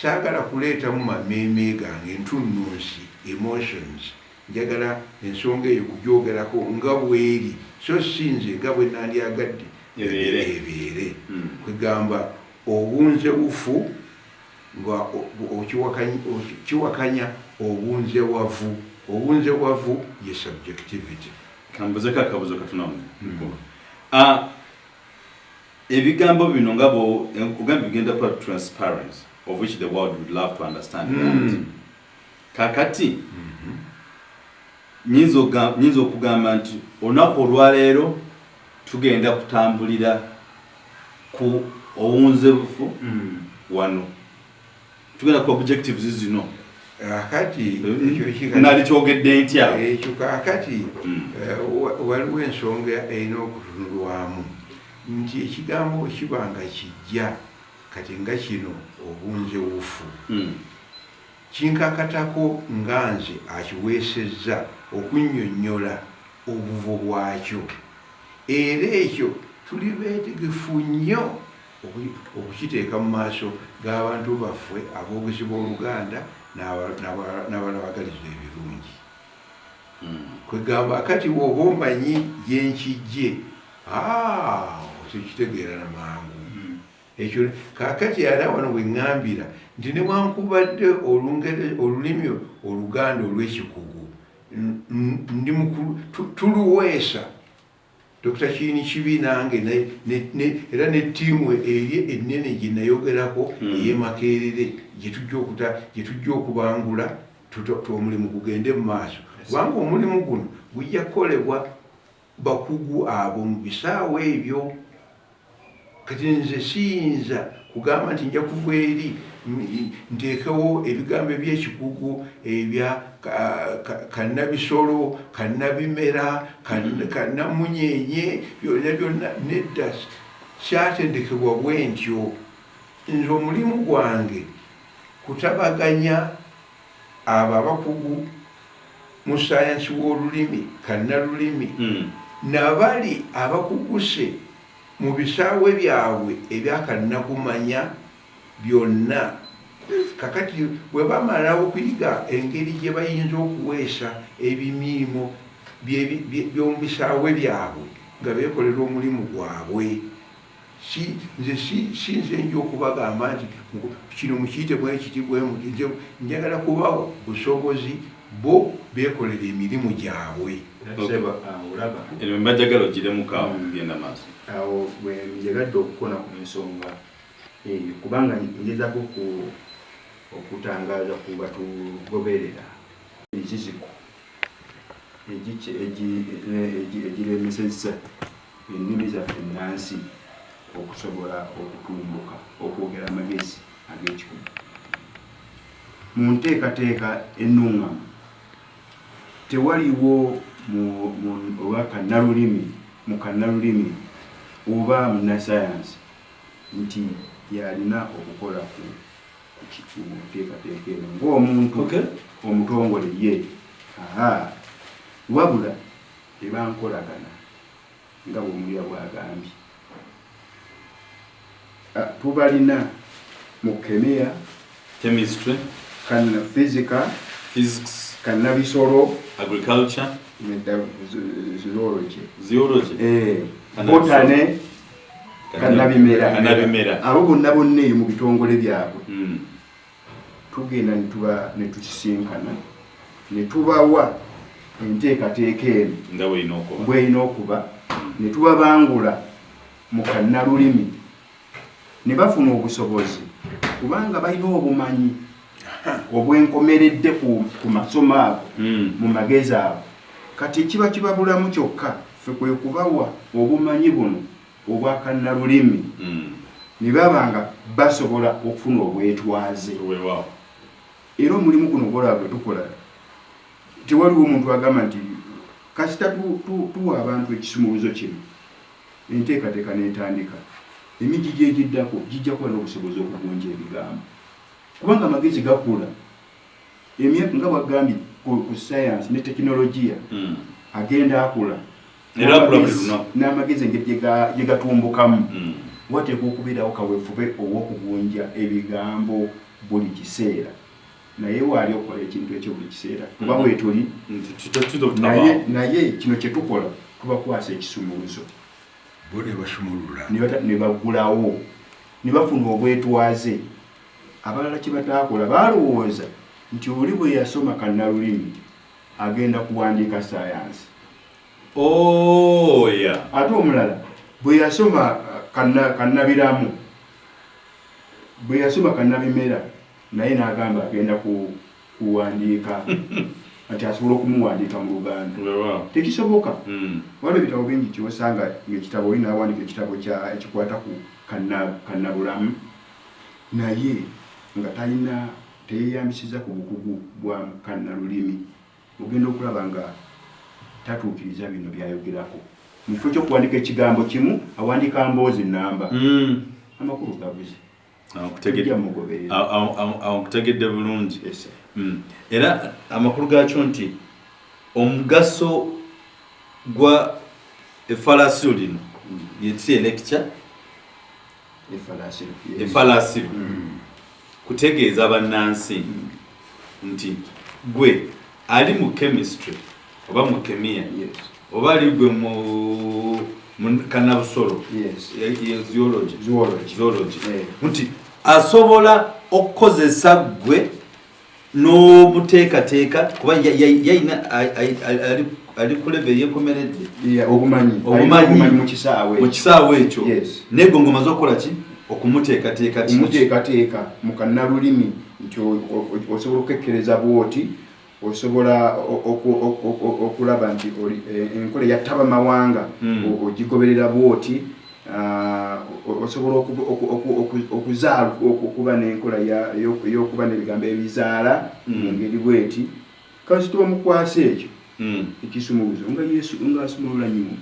saagala kuleetamu mameeme gange entunnunsi emotions njagala ensonga eyo kugyogerako nga bweri so sinze nga bwe nandyagadde ebeere kwegamba obunze bufu nga kiwakanya obunze wavu ye subjectivity. Kambuzeko akabuzo katunamu. Ebigambo bino nga ugambye bigenda kuba transparency of which the world would love to understand that. Kakati nyinza okugamba nti olunaku olwaleero tugenda kutambulira ku obunze bufu wano tugenda ku objectives zino akati nali kyogedde ntya ekyo kakati waliwo ensonga erina okutunulwamu nti ekigambo kibanga kijja kati nga kino obunze bufu kinkakatako nga nze akiweesezza okunnyonnyola obuvo bwakyo era ekyo tuli beetegefu nnyo okukiteeka mu maaso g'abantu baffe ab'obuzibu Oluganda n'abalala bagaliza ebirungi kwegamba kati bw'oba omanyi yenkijje okitegeera namangu ekyo kakati era wano bwe ŋŋambira nti newankubadde olulimi Oluganda olw'ekikugu ndi mukulu tuluweesa Dr. Kiyingikibi nange era ne ttiimu eri ennene gye nayogerako ey'Emakerere gye tujja okubangula omulimu gugende mu maaso kubanga omulimu guno gujja kukolebwa bakugu abo mu bisaawo ebyo kati nze siyinza kugamba nti nja kuva eri nteekewo ebigambo eby'ekikugu ebya kannabisolo kannabimera kannamunyenye byonna nedda kyatendekebwa bwe ntyo nze omulimu gwange kutabaganya abo abakugu mu sayansi w'olulimi kannalulimi nabali abakuguse mu bisaawe byabwe ebyakannakumanya byonna kakati bwe bamala okuyiga engeri gye bayinza okuweesa ebimiimo by'omu bisaawe byabwe nga beekolera omulimu gwabwe nze sinze nja okubagamba nti kino mukiyite bwekiti bwemuti nze njagala kubawa busobozi bo beekolera emirimu gyabwe. Eno mbajagala ogiremu kugenda maaso. Awo bwe njagadde okukona ku nsonga eyo kubanga ngezaako okutangaaza ku batugoberera ekiziko egiremesezza ennimi zaffe ennansi okusobola okutumbuka okwogera amagezi ag'ekikugu mu nteekateeka ennungamu tewaliwo mu kannalulimi oba munnasayansi nti yalina okukola ku nteekateeka eno ng'omuntu omutongole ye wabula tebankolagana nga bw'omulya bwagambye tubalina mu kemiya chemistry physics kannabisolo agriculture zoology botane kannabimera abo bonna eyo mu bitongole byabwe tugenda ne tukisinkana ne tubawa enteekateeka eno bw'erina okuba ne tubabangula mu kannalulimi ne bafuna obusobozi kubanga balina obumanyi obwenkomeredde ku masomo ago mu magezi ago kati kiba kibabulamu kyokka ffe kwe kubawa obumanyi buno obwa kannalulimi ne babanga basobola okufuna obwetwaze era omulimu guno gwolaba gwe tukola tewaliwo omuntu agamba nti kasita tuwa abantu ekisumuluzo kino enteekateeka n'etandika emigi gyegiddako gijja kuba n'obusobozi okugunja ebigambo kubanga amagezi gakula emyaka nga bwagambye ku sayansi ne tekinologiya agenda akula n'amagezi engeri gye gatumbukamu wateekwa okubeerawo kaweefube ow'okugunja ebigambo buli kiseera naye waali okola ekintu ekyo buli kiseera kuba weetuli naye kino kye tukola tubakwasa ekisumuluzo bo ne basumulula ne baggulawo ne bafuna obwetwaze abalala kye bataakola baalowooza nti oli bwe yasoma kannalulimi agenda kuwandiika sayansi ate omulala bwe yasoma kannabiramu bwe yasoma kannabimera naye n'agamba agenda kuwandiika ati asobola okumuwandiika mu Luganda tekisoboka waliwo ebitabo bingi kyosanga ng'ekitabo oli n'awandiika ekitabo ekikwata ku kannabulamu naye nga teyeyambisiza ku bukugu bwa kannalulimi ogenda okulaba nga tatuukiriza bino byayogerako mu kifo ky'okuwandiika ekigambo kimu awandiika mboozi nnamba amakulu gabuze akutegedde bulungi era amakulu gaakyo nti omugaso gwa efalasiyo lino yetiri lecture efalasiyo kutegeeza bannansi nti gwe ali mu chemistry oba mu kemiya oba ali gwe mu kannabusolo zoology nti asobola okukozesa gwe n'omuteekateeka kuba yayina ali ku level yekomeredde obumanyi mu kisaawe ekyo naye gwe ng'omaze okukola ki okumuteekateeka mu kannalulimi nti osobola okukekkereza bwoti osobola okulaba nti enkola eyattaba mawanga ogigoberera bwoti osobola okuzaala okuba n'enkola ey'okuba n'ebigambo ebizaala engeri bweti kasi tuba mukwasa ekyo ekisumuluzo nga asumulula nnyo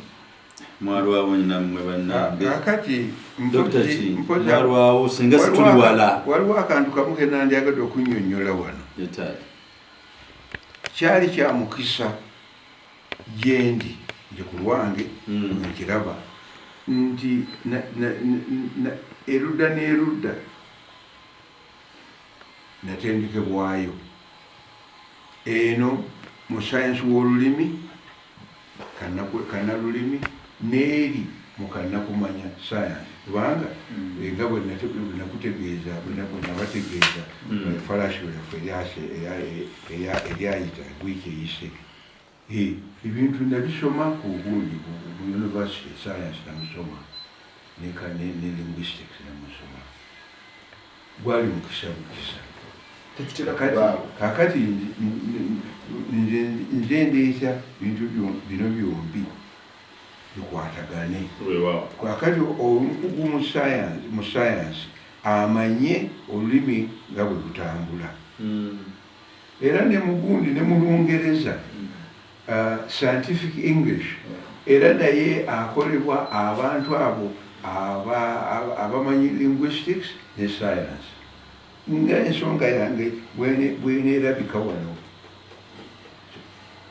mwalwawo namwe bannange kakati mwalwawo singa situli wala waliwo akantu kamu ke nandyagadde okunnyonnyola wano kyali kya mukisa gyendi nje ku lwange nkiraba nti erudda n'erudda natendekebwayo eno mu sayansi w'olulimi kannalulimi n'eri mu kannakumanya sayansi kubanga nga bwe nakutegeeza nabategeeza efalasiyo yaffe eryayita wiiki eyise ebintu nabisoma ku bugundi mu university science namusoma ne linguistics namusoma gwali mukisa kakati nze ndeeta bintu bino byombi bikwatagane kakati omukugu mu sayansi amanye olulimi nga bwe lutambula era ne mugundi ne mu Lungereza scientific English era naye akolebwa abantu abo abamanyi linguistics ne science nga ensonga yange bweneerabika wano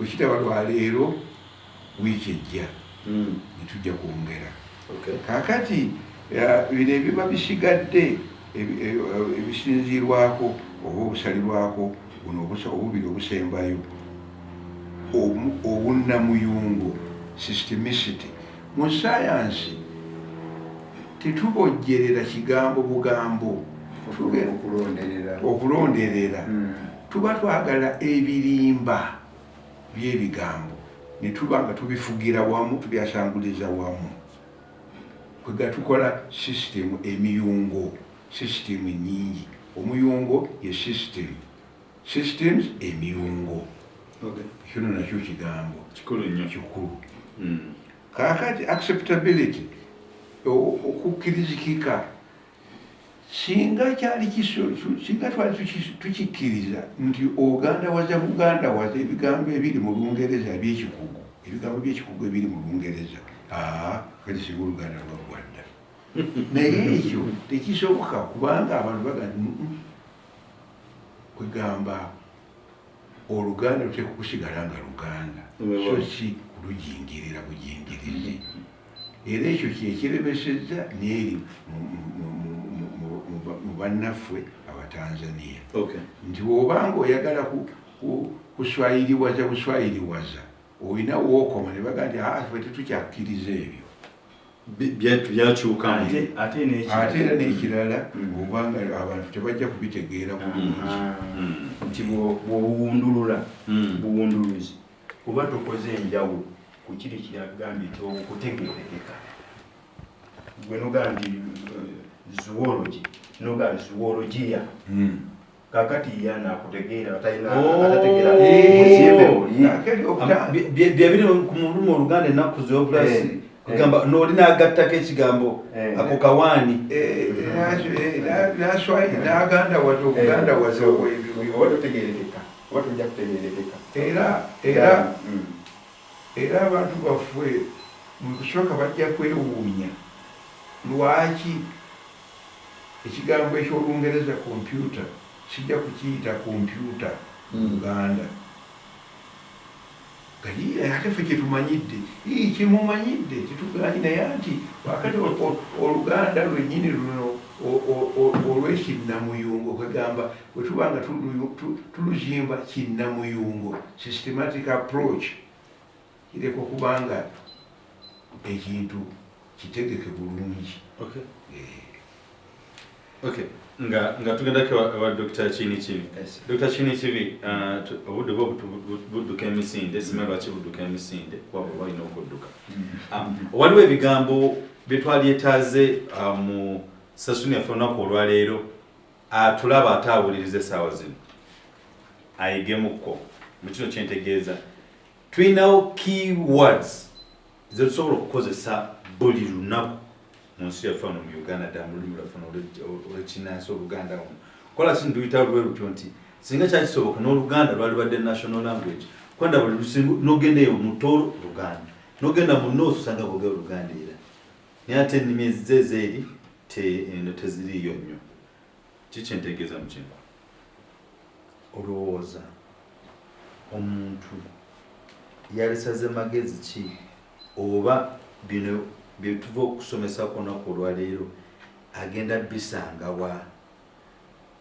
wekitaba lwaleero wiiki ejja netujja kwongera kakati bino ebiba bisigadde ebisinziirwako oba obusalirwako buno obubiri obusembayo obunnamuyungo systemicity mu sayansi tetubojjerera kigambo bugambo okulonderera tuba twagala ebirimba by'ebigambo ne tuba nga tubifugira wamu tubyasanguliza wamu kwega tukola system emiyungo system nyingi omuyungo ye systems emiyungo kino nakyo kigambo kikulu nnyo kikulu kakati acceptability okukkirizikika singa twali tukikkiriza nti Oganda waza Buganda waza ebigambo ebiri mu Lungereza eby'ekikugu ebigambo by'ekikugu ebiri mu Lungereza kati singa Oluganda lwaggwadda naye ekyo tekisoboka kubanga abantu bagamba kwegamba Oluganda luteeka okusigala nga Luganda so ki kulujingirira bujingirire era ekyo kyekiremesezza n'eri mu bannaffe Abatanzania nti bw'obanga oyagala kuswayiriwaza buswayiriwaza olina wookoma ne baga nti ffe tetukyakkiriza ebyo byakyuka ate era n'ekirala obanga abantu tebajja kubitegeera bulungi nti bw'obuwundulula buwunduluzi kuba tokoze enjawulo ku kiri kyagambye okutegeerekeka gwe nogaa nti zoology nogaa zoologia kakati yanakutegeera atategeera byebiri ku mulumi Oluganda ennaku z'obulasi kugamba n'oli n'agattako ekigambo ako kawaani n'aganda waza obuganda waza oba totegeerekeka oba tojja kutegeerekeka era abantu baffe mu kusooka bajja kwewuunya lwaki ekigambo eky'Olungereza kompyuta sijja kukiyita kompyuta mu Uganda ate ffe kyetumanyidde kimumanyidde kituganye naye nti wakati Oluganda lwennyini luno olw'ekinnamuyungo kwegamba bwe tubanga tuluzimba kinnamuyungo systematic approach kireka okubanga ekintu kitegeke bulungi nga tugendako wa Dr. Kiyingi Dr. Kiyinikibi obudde budduka emisinde simanyi lwaki budduka emisinde kuba bwe balina okudduka waliwo ebigambo bye twalyetaaze mu session yaffe olunaku olwaleero tulaba ate awuliriza essaawa zino ayigemukko mu kino kyentegeeza tulinawo keywords ze tusobola okukozesa buli lunaku mu nsi yaffe wano mu Uganda ddala mu lulimi lwaffe olw'ekinnansi Oluganda wano kola kino tuyita lwe lutyo nti singa kyakisoboka n'Oluganda lwalibadde national language kwenda buli lusingu n'ogenda eyo mu Tooro Luganda n'ogenda mu North osanga boogera Oluganda era naye ate ennimi ezeeri eno teziriiyo nnyo kikyentegeeza mu kino olowooza omuntu yalisaze magezi ki oba bino byetuva okusomesa ku lunaku olwaleero agenda bisanga wa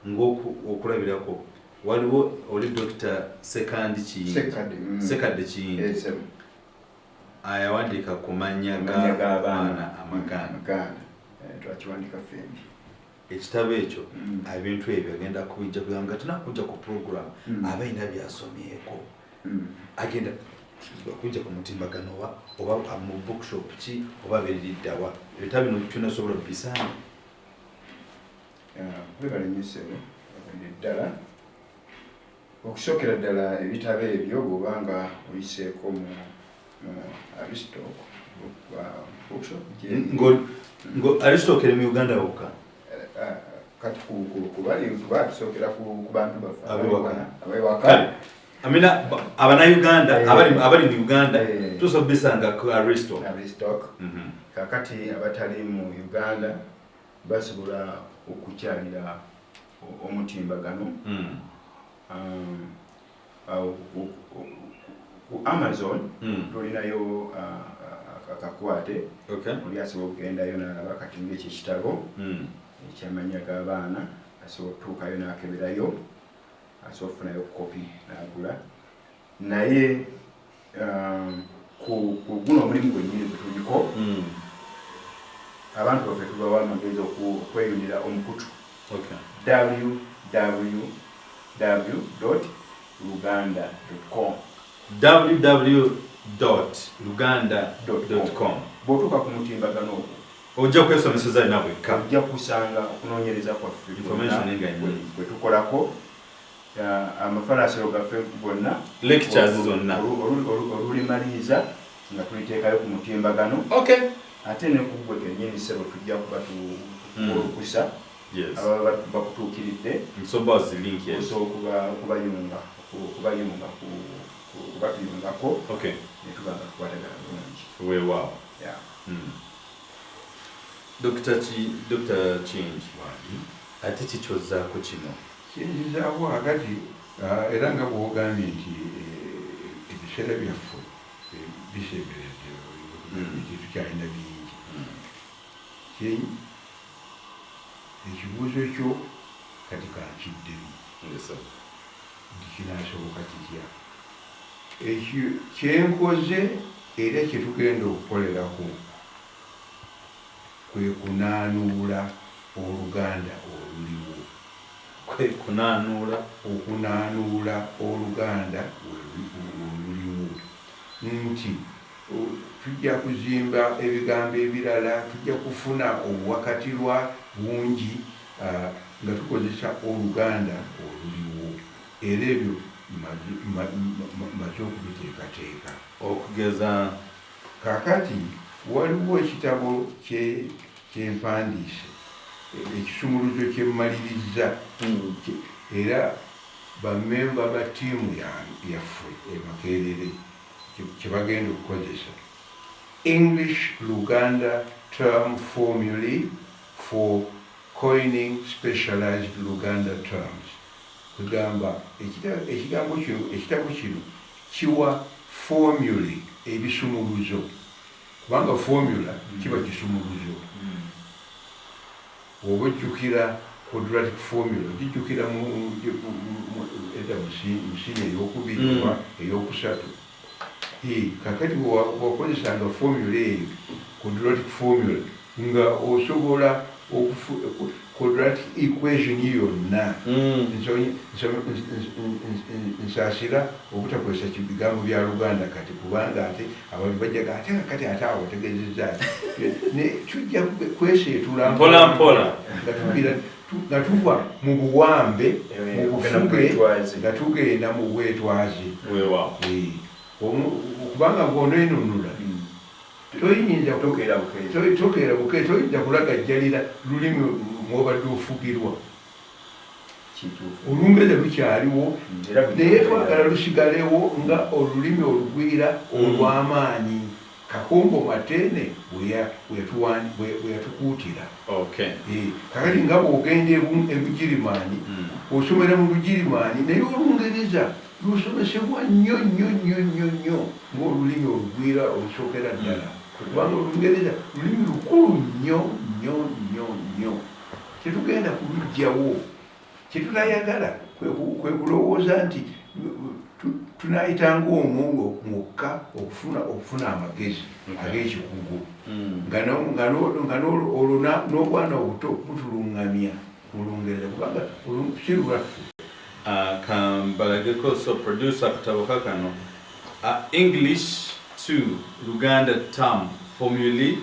ng'okulabirako waliwo oli Dr. Sekandi Kiyingi ayawandiika ku mannya g'abaana amaganda twakiwandika ffembi ekitabo ekyo ebintu ebyo agenda kubijja kugamba tunakujja ku program abayina byasomyeko agenda kujja ku mutimbagano oba mu bookshop ki oba beriddawa ebitabo bino tunasobola bisanga webale nyesebo ddala okusookera ddala ebitabo ebyo bw'obanga oyiseeko mu Aristoc bookshop ngo Aristoc eri mu Uganda wokka kati kubaatusookera ku bantu baffe abewaka amina abannayuganda abali mu Uganda tusobola bisanga ku Aristoc kakati abatali mu Uganda basobola okukyalira omutimbagano ku Amazon tulinayo akakwate oli asobola okugendayo n'alaba kati ng'ekyo ekitabo eky'amannya g'abaana asobola okutuukayo n'akeberayo asobola okufunayo kopi n'agula naye ku guno omulimu gwennyini gwe tuliko abantu baffe tubawa amagezi okweyunira omukutu www.luganda.com www.luganda.com bw'otuuka ku mutimbagano ogwo ojja kwesomeseza ina bwekka ojja kusanga okunoonyereza kwaffe bwe tukolako amafalasiro gaffe gonna lectures zonna olulimaliriza nga tuliteekayo ku mutimbagano ate ne kuggwe kennyini ssebo tujja kuba tukusa ababa bakutuukiridde okubayungako ne tuba nga tukwatagana bulungi weewaawo Dr. Kiyingi ate kikyozaako kino kinzizaako akati era nga bw'ogambye nti ebiseera byaffe bisemberedde tukyalina bingi ekibuuzo kyo kati kankiddemu kinaasoboka kitya ekyo kyenkoze era kyetugenda okukolerako kwe kunaanuula Oluganda oluliwo okunaanuula Oluganda oluliwo nti tujja kuzimba ebigambo ebirala tujja kufuna obuwakatirwa bungi nga tukozesa Oluganda oluliwo era ebyo maze okubiteekateeka okugeza kaakati waliwo ekitabo kyempandiise ekisumuluzo kyemmaliriza era bamemba ba ttiimu yaffe Makerere kyebagenda okukozesa English Luganda term formulae for coining specialized Luganda terms. Kugamba ekitabo kino kiwa formulae ebisumuluzo kubanga formula kiba kisumuluzo oba ojjukira quadratic formula ojjukira musini eyokubiri oba eyokusatu kakati wakozesanga formula eyo quadratic formula nga osobola quadratic equation yonna nsaasira obutakozesa bigambo bya Luganda kati kubanga ate abantu bajjaga ate awo otegezezza tujja kweseetula mpola nga tuva mu buwambe mu bufuge nga tugenda mu bwetwaze kubanga bw'oneenunula toyinza tokeera buke toyinza kulagajjalira lulimi mwobadde ofugirwa Olungereza lukyaliwo naye twagala lusigalewo nga olulimi olugwira olw'amaanyi Kakombo Matene bwe yatukuutira kakati nga bw'ogenda ebugirimaani osomera mu Bugirimaani naye Olungereza lusomesebwa nnyo ng'olulimi olugwira olusookera ddala kubanga Olungereza lulimi lukulu nnyo kyetugenda kulugjawo kyetunayagala kwe kulowooza nti tunayitanga omwo mwokka okufuna amagezi ag'ekikugu nga olwo n'obwana obuto butulungamya mu Lungereza kubanga si lwaffe kambalageko so producer akatabo kakano English to Luganda term formulae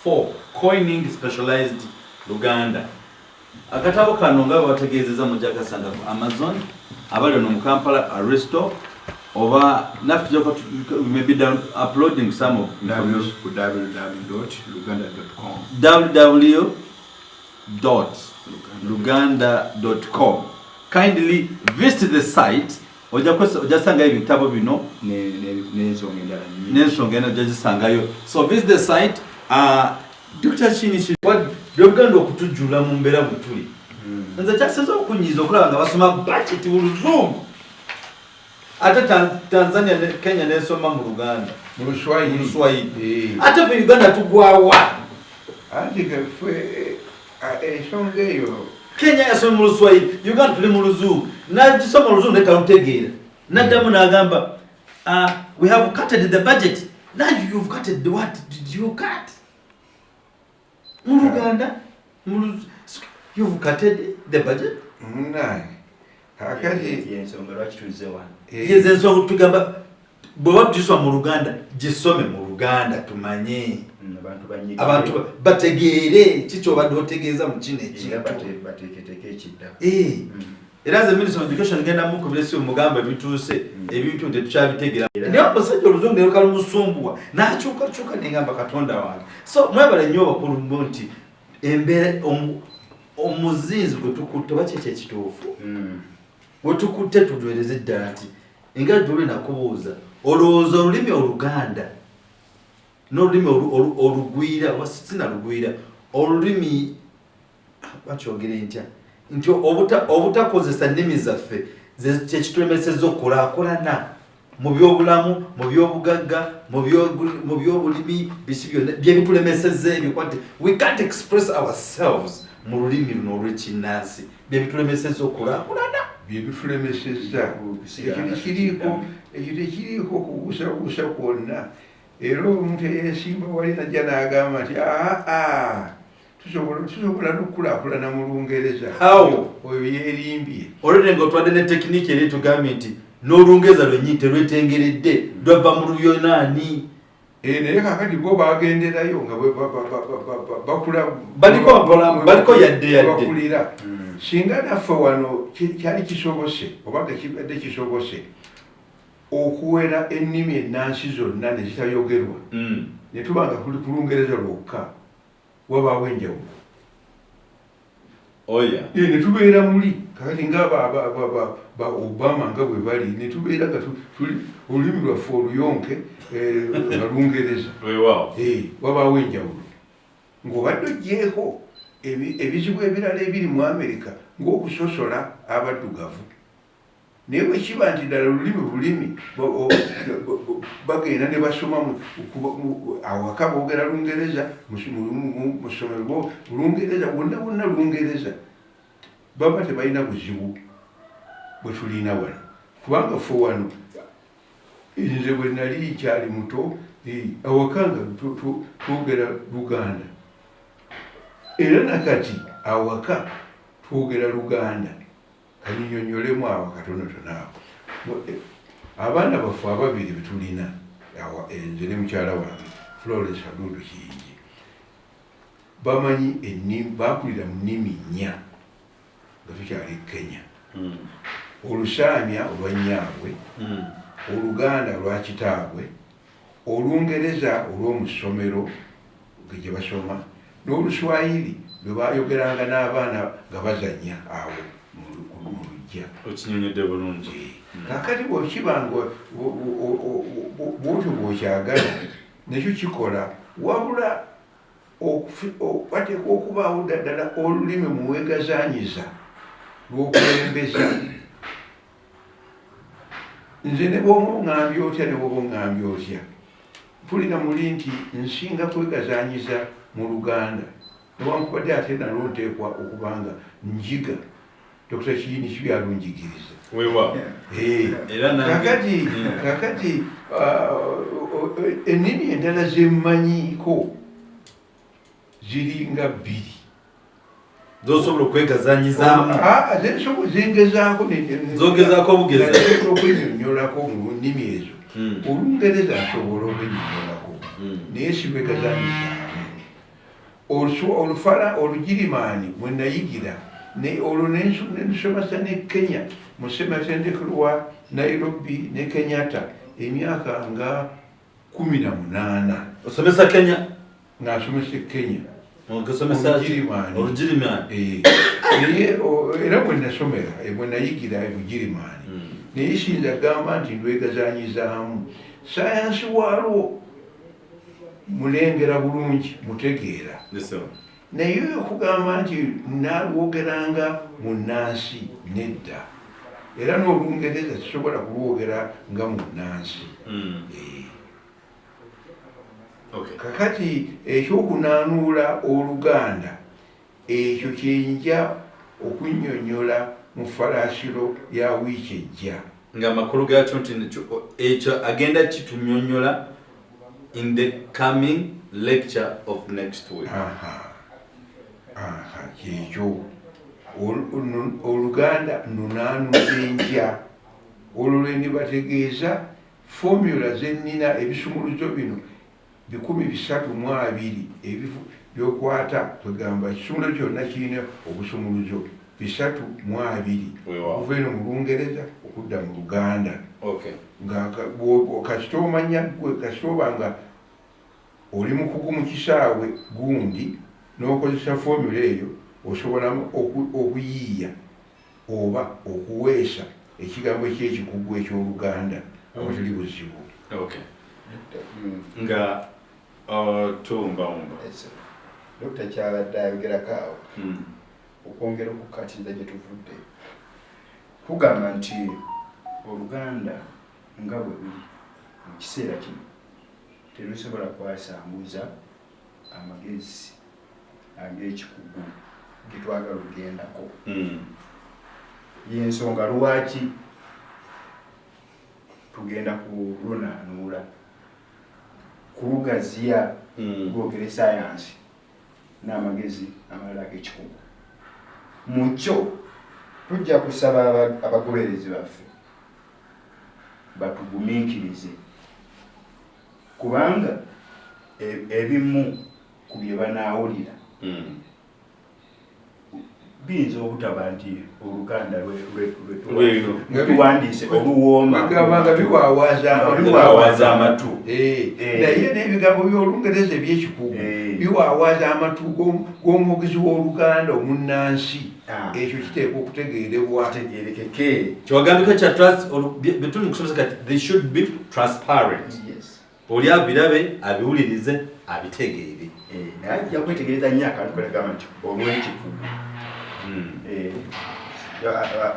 for coining specialized Luganda. Akatabo kano nga bategeezeza mu jakasanga ku Amazon abali no mu Kampala Aristo oba we may be uploading some of www.luganda.com www.luganda.com. Kindly visit the site ojasanga ebitabo bino n'ensonga endala gyezisangayo. So visit the site. Dr. Chini byogenda okutujjula mu mbeera bwe tuli. Nze kyasinze okunyiiza okulaba nga basoma budget mu Luzungu. Ate Tanzania ne Kenya n'esoma mu Luganda. Mu Luswayiri. Ate mu Uganda tugwawa. Anti kaffe ensonga eyo Kenya yasoma mu Luswayiri, Uganda tuli mu Luzungu. Nagisoma mu Luzungu nekalutegeera. Naddamu n'agamba, we have cutted the budget. Now you've cutted what did you cut? Muluganda, you've cutted the budget? yensonga lwaki tuze wano ensonga tugamba bwe tusoma mu Luganda gisome mu Luganda tumanye abantu bategeere kikyobadde otegeeza mu kino ekintu bateeketeke ekidda era as a Minister of Education ngenda mukubiresi omugamba ebituuse ebintu tetukyabitegeera naye omusajja Oluzungu ne lukalumusumbuwa n'akyukakyuka negamba Katonda wange. So mwebale nnyo bakulu nti embeera omuzinzi gwe tukutte oba kyekyo ekituufu bwe tukutte tujuwereze ddala nti engeri gy'oli nakubuuza olowooza olulimi Oluganda n'olulimi olugwira oba sinalugwira olulimi bakyogere ntya nti obutakozesa nnimi zaffe kyekitulemesezza okukulaakulana mu byobulamu mu byobugagga mu byobulimi biki byonna byebitulemesezza ebyo kwati we can't express ourselves mu lulimi luno olw'ekinnansi byebitulemesezza okulaakulana byebitulemesezza ekyo tekiriiko kubuusabuusa kwonna era omuntu eyesimba wali najja n'agamba nti tusobola n'okulaakulana mu Lungereza oyo yeerimbye olwedde nga otwadde ne tekiniki eri tugambye nti n'Olungereza lwennyini terwetengeredde lwava mu Luyonaani naye kakati bo bagenderayo nga bakula baliko yadde bakulira singa naffe wano kyali kisobose oba kibadde kisobose okuwera ennimi ennansi zonna ne zitayogerwa ne tubanga kuli ku Lungereza lwokka wabaawo enjawulo ne tubeera muli kakati nga ba Obama nga bwe bali ne tubeera nga tuli olulimi lwaffe oluyonke nga Lungereza wabaawo enjawulo ng'obadde oggyeko ebizibu ebirala ebiri mu Amerika ng'okusosola abaddugavu naye bwe kiba nti ddala bulimi bagenda ne basoma awaka boogera Lungereza mu ssomero Lungereza bonna Lungereza baba tebalina buzibu bwe tulina wano kubanga ffe wano nze bwe nali kyali muto awaka nga twogera Luganda era nakati awaka twogera Luganda kanyinyonyolemu awo katonotono awo abaana baffe ababiri betulina nze ne mukyala wange Florence Adudu Kiyingi bamanyi bakulira mu nnimi nnya nga tukyali Kenya Olusaamya olwa nnyaabwe Oluganda olwa kitaabwe Olungereza olw'omu ssomero gye basoma n'Oluswayiri lwe baayogeranga n'abaana nga bazannya awo mu lujja okinyonyedde bulungi kakati bw'okibanga bwotyo bw'okyagala nekyo kikola wabula wateekwa okubaawo ddala olulimi muweegazaanyiza lw'okulembeza nze ne bw'oba oŋŋambye otya ne bw'oba oŋŋambye otya tulina muli nti nsinga kwegazaanyiza mu Luganda newankubadde ate nalwo nteekwa okubanga njiga Dr. Kiyinikibi alunjigiriza kakati ennimi endala zemmanyiiko ziri nga bbiri zosobola okwegazanyizaamu zengezaako okwennyonnyolako mu nnimi ezo Olungereza nsobola okwennyonnyolako naye sibwegazanyizaamu Olugirimaani mwe nayigira olwo nensomesa ne Kenya mu ssematendekero wa Nairobi ne Kenyatta emyaka nga 18 osomesa Kenya ng'asomesa Kenya Olugirimaani era bwe nasomera bwe nayigira Bugirimaani naye siyinza gamba nti ndwegazanyizaamu sayansi waalwo mulengera bulungi mutegeera naye okugamba nti naalwogeranga mu nnansi nedda era n'Olungereza kisobola kulwogera nga mu nnansi kakati ekyokunaanuula Oluganda ekyo kyenja okunnyonnyola mu falaasiro ya wiiki ejja ng'amakulu gaakyo nti ekyo agenda kitunyonnyola in the coming lecture of next week. Kyekyo Oluganda nunaanuzenja olwo lwe ndibategeeza formula zennina ebisumuluzo bino 320 byokwata kwegamba ekisumuluzo kyonna kirina obusumuluzo 320 okuva eno mu Lungereza okudda mu Luganda nga kasita omanya gwe kasita obanga oli mukugu mu kisaawe gundi n'okozesa formula eyo osobola okuyiiya oba okuweesa ekigambo ekyekikugu eky'Oluganda awatali buzibu nga tumbawumba Dr. Kyabadde ayogerako awo okwongera okukkaatiriza gye tuvudde tugamba nti Oluganda nga bwe biri mu kiseera kino terusobola kwasanguza amagezi ag'ekikugu ge twagala okugendako. Y'ensonga lwaki tugenda kulunaanuula kulugaziya lwogere sayansi n'amagezi amalala ag'ekikugu. Mu kyo tujja kusaba abagoberezi baffe batugumiikirize, kubanga ebimu ku bye banaawulira biyinza obutaba nti Oluganda lwetuwandiise oluwooma bagamba biwaawaza amatu. Naye n'ebigambo by'Olungereza eby'ekikugu biwaawaza amatu g'omwogezi w'Oluganda omunnansi. Ekyo kiteekwa okutegeerebwa. Tegeerekeke. Kiwagambika kya trust between kusomesa kati they should be transparent. Yes. Oli abirabe abiwulirize abitegeere. Naye ajja kwetegereza nnyo akantu kalagamba nti olw'ekikugu.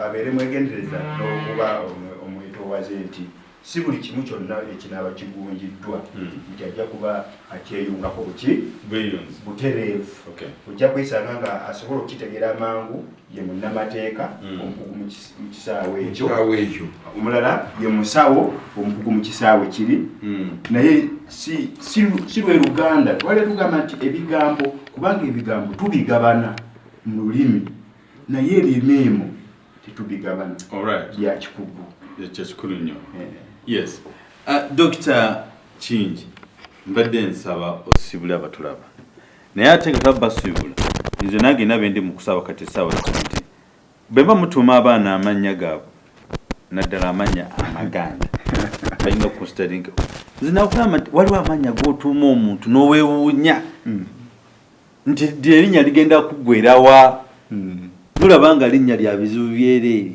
Abeere mwegendereza n'okuba omwetoowaze nti si buli kimu kyonna ekinaaba kigunjiddwa nti ajja kuba akyeyungako butereevu. Ojja kwesanga nga asobola okukitegeera amangu ye munnamateeka omukugu mu kisaawe ekyo, omulala ye musawo omukugu mu kisaawe kiri. Naye si lwe Luganda twali tugamba nti ebigambo, kubanga ebigambo tubigabana mu lulimi naye ebimiimo tetubigabana bya kikugu. Kyekikulu nnyo. Yes. Dr. Kiyingi, mbadde nsaba osibule abatulaba. Naye ate nga tabasibula, nze nange nabe ndi mu kusaba kati essaawa nti bwe mutuma abaana amannya gaabwe naddala amannya Amaganda balina okukonsideringa. Nze nakugamba nti waliwo amannya g'otuuma omuntu n'oweewuunya nti erinnya ligenda kuggwerawa. Nolaba nga linnya lya bizibu byereere.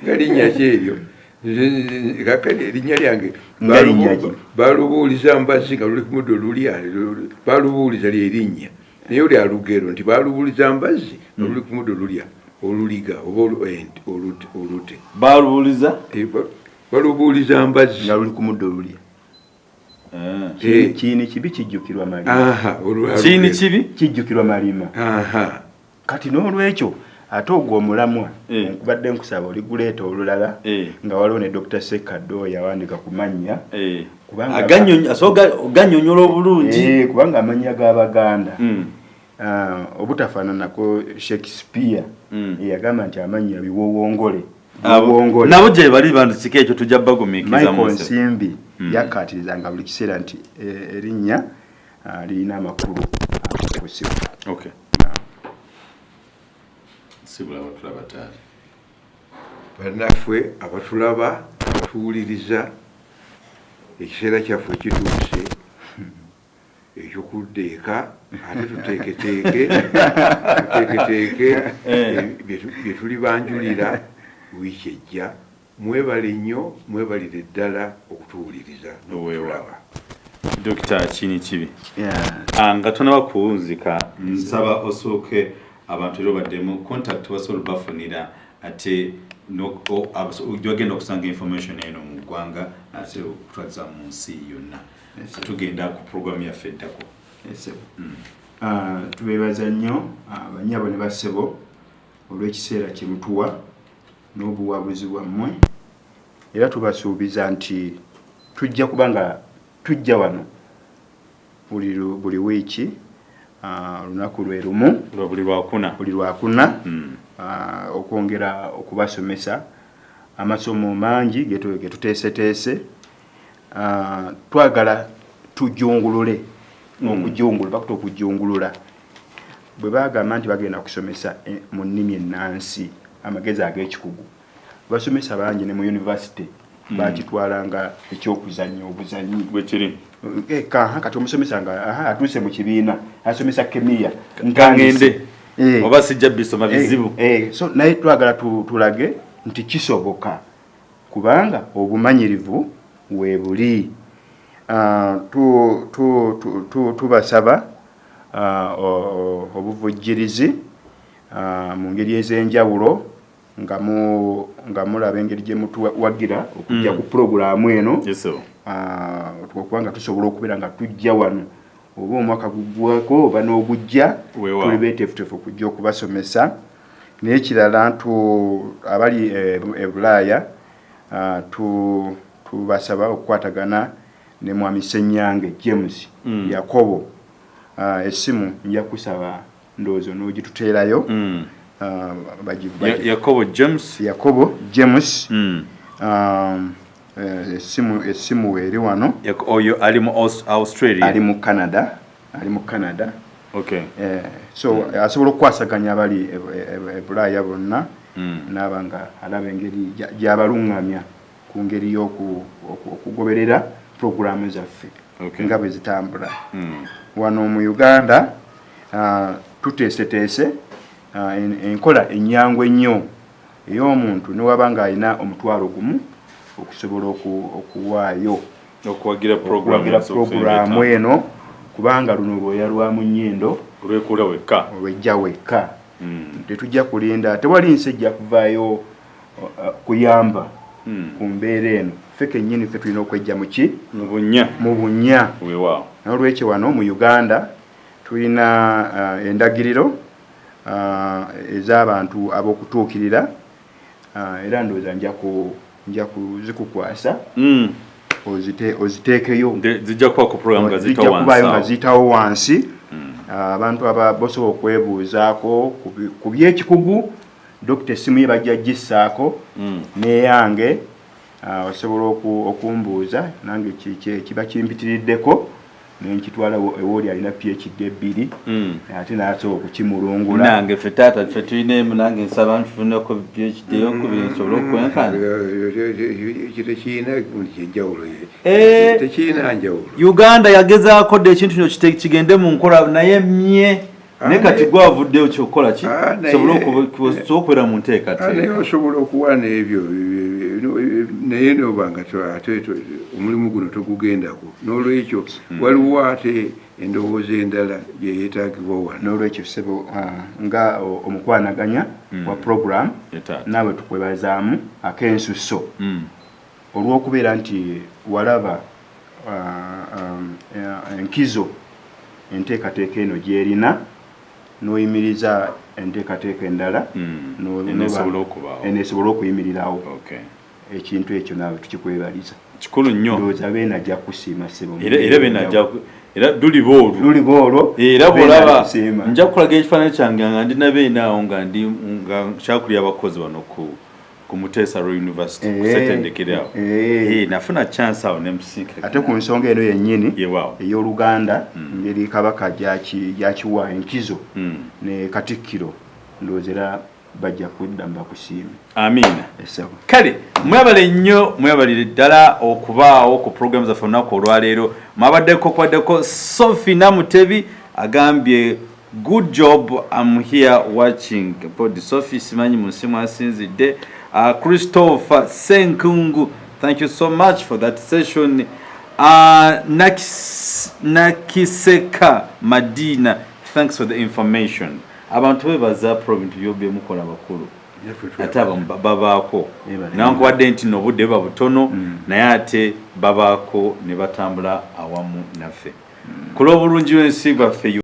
Galinnya kyeryo kakati erinnya lyange balubuuliza Mbazzi nga luli ku muddo lulya balubuuliza lyerinnya naye oli alugero nti balubuuliza Mbazzi nga luli ku muddo lulya oluliga oba olute balubuuliza Mbazzi nga luli ku muddo lulya. Kiyinikibi kijjukirwa malima. Kiyinikibi kijjukirwa malima. Kati n'olwekyo ate ogwo omulamwa nkubadde nkusaba oliguleeta olulala nga waliwo ne Dr. Sekaddo yawandiika ku mannya oganyonyola obulungi kubanga amannya g'Abaganda obutafaananako Shakespeare yagamba nti amannya biwowongole nabo gye bali bandikika ekyo tujja bagumiikiza Michael Nsimbi yakkaatirizanga buli kiseera nti erinnya lirina amakulu akusibwa. Sibula abatulaba taali bannaffe abatulaba abatuwuliriza ekiseera kyaffe kituuse ekyokuddeeka ate tuteeketeeke bye tulibanjulira wiiki ejja. Mwebale nnyo, mwebalire ddala okutuwuliriza n'okutulaba. Dr. Kiyinikibi nga tonabakuwunzika nsaba osooke abantu ero baddemu contact basobola bafunira ate gyogenda okusanga information eno mu ggwanga ate okutwaliza mu nsi yonna. Tugenda ku program yaffe eddako. Tubeebaza nnyo bannyabo ne bassebo olw'ekiseera kye mutuwa n'obuwabuzi bwammwe, era tubasuubiza nti tujja kubanga tujja wano buli wiiki lunaku lwe lumu buli lwakuna okwongera okubasomesa amasomo mangi getuteeseteese. Twagala tujungulule okujungulula bwe bagamba nti bagenda kusomesa mu nnimi ennansi amagezi ag'ekikugu. Basomesa bangi ne mu university bakitwalanga ekyokuzannya obuzanyi bwekiri kati omusomesa nga atuuse mu kibiina asomesa kemiya nkangende oba sijja bisoma bizibu. So naye twagala tulage nti kisoboka kubanga obumanyirivu weebuli. Tubasaba obuvujjirizi mu ngeri ez'enjawulo nga mulaba engeri gye mutuwagira okujja ku programu eno kubanga tusobola okubeera nga tujja wano oba omwaka guggwako oba n'ogujja tuli beeteefuteefu okujja okubasomesa n'ekirala abali e Bulaaya tubasaba okukwatagana ne mwami Ssenyange James Yakobo essimu nja kusaba ndowooza n'ogituteerayo Yakobo James essimu weeri wano oyo ali mu Australia ali mu Canada okay so asobola okukwasaganya abali e Bulaaya bonna n'aba nga alaba engeri gy'abalungamya ku ngeri y'okugoberera programu zaffe nga bwe zitambula wano mu Uganda tuteeseteese enkola ennyangu ennyo ey'omuntu ne waba ng'alina omutwalo gumu okusobola okuwaayo okuwagira programu eno kubanga luno lwoya lwa mu nnyindo olwejja wekka tetujja kulinda tewali nsi ejja kuvaayo kuyamba ku mbeera eno ffe kennyini ffe tulina okwejja mu bunnya n'olwekyo wano mu Uganda tulina endagiriro ez'abantu ab'okutuukirira era ndowooza nja kuzikukwasa oziteekeyo zijja kubaayo nga ziyitawo wansi abantu bosobola okwebuuzaako ku by'ekikugu dokita essimu ye bajja gissaako neyange osobola okumbuuza nange kiba kimpitiriddeko nenkitwala ewooli alina PhD 2 ate n'asobola okukimulungula nange ffe taata ffe tulina nange nsaba nfuneko PhD yokubiri nsobole okwenkana tekiina njawulo Uganda yagezaako dde ekintu kino kigende mu nkola naye mye ne kati gwavuddeyo kyokukola ki sobole okubeera mu nteekateeka naye osobola okuwa n'ebyo naye nobanga ate omulimu guno togugendako n'olwekyo waliwo ate endowooza endala gyeyeetaagibwa wano n'olwekyo ssebo nga omukwanaganya wa program naawe tukwebazaamu ak'ensusso olw'okubeera nti walaba enkizo enteekateeka eno gy'erina n'oyimiriza enteekateeka endala eneesobola okuyimirirawo ekintu ekyo naawe tukikwebaliza kikulu nnyo ndowooza beena ajja kusiima ssebo era beena ajja era luli boolwo era bw'olaba nja kukulaga ekifaananyi kyange nga ndi nabeenaawo nga kyakulya abakozi bano ku Muteesa Royal University kusetendekere awo nafuna chance awo nemusika ate ku nsonga eno yennyini ey'Oluganda ngeri kabaka gyakiwa enkizo ne Katikkiro ndowooza era bajja kudda mbakusiime amiina kale mwebale nnyo mwebalire ddala okubaawo ku programu zaffe olunaku olwaleero mwabaddeko Sophie Namutebi agambye good job, I'm here watching pod Sophie simanyi mu nsi mwasinzidde Christopher Senkungu, thank you so much for that session. Nakiseka Madina, thanks for the information. Abantu bebaza province yobye mukola bakulu ate babaako nankwadde nti n'obudde buba butono naye ate babaako ne batambula awamu naffe ku lw'obulungi bw'ensi bwaffe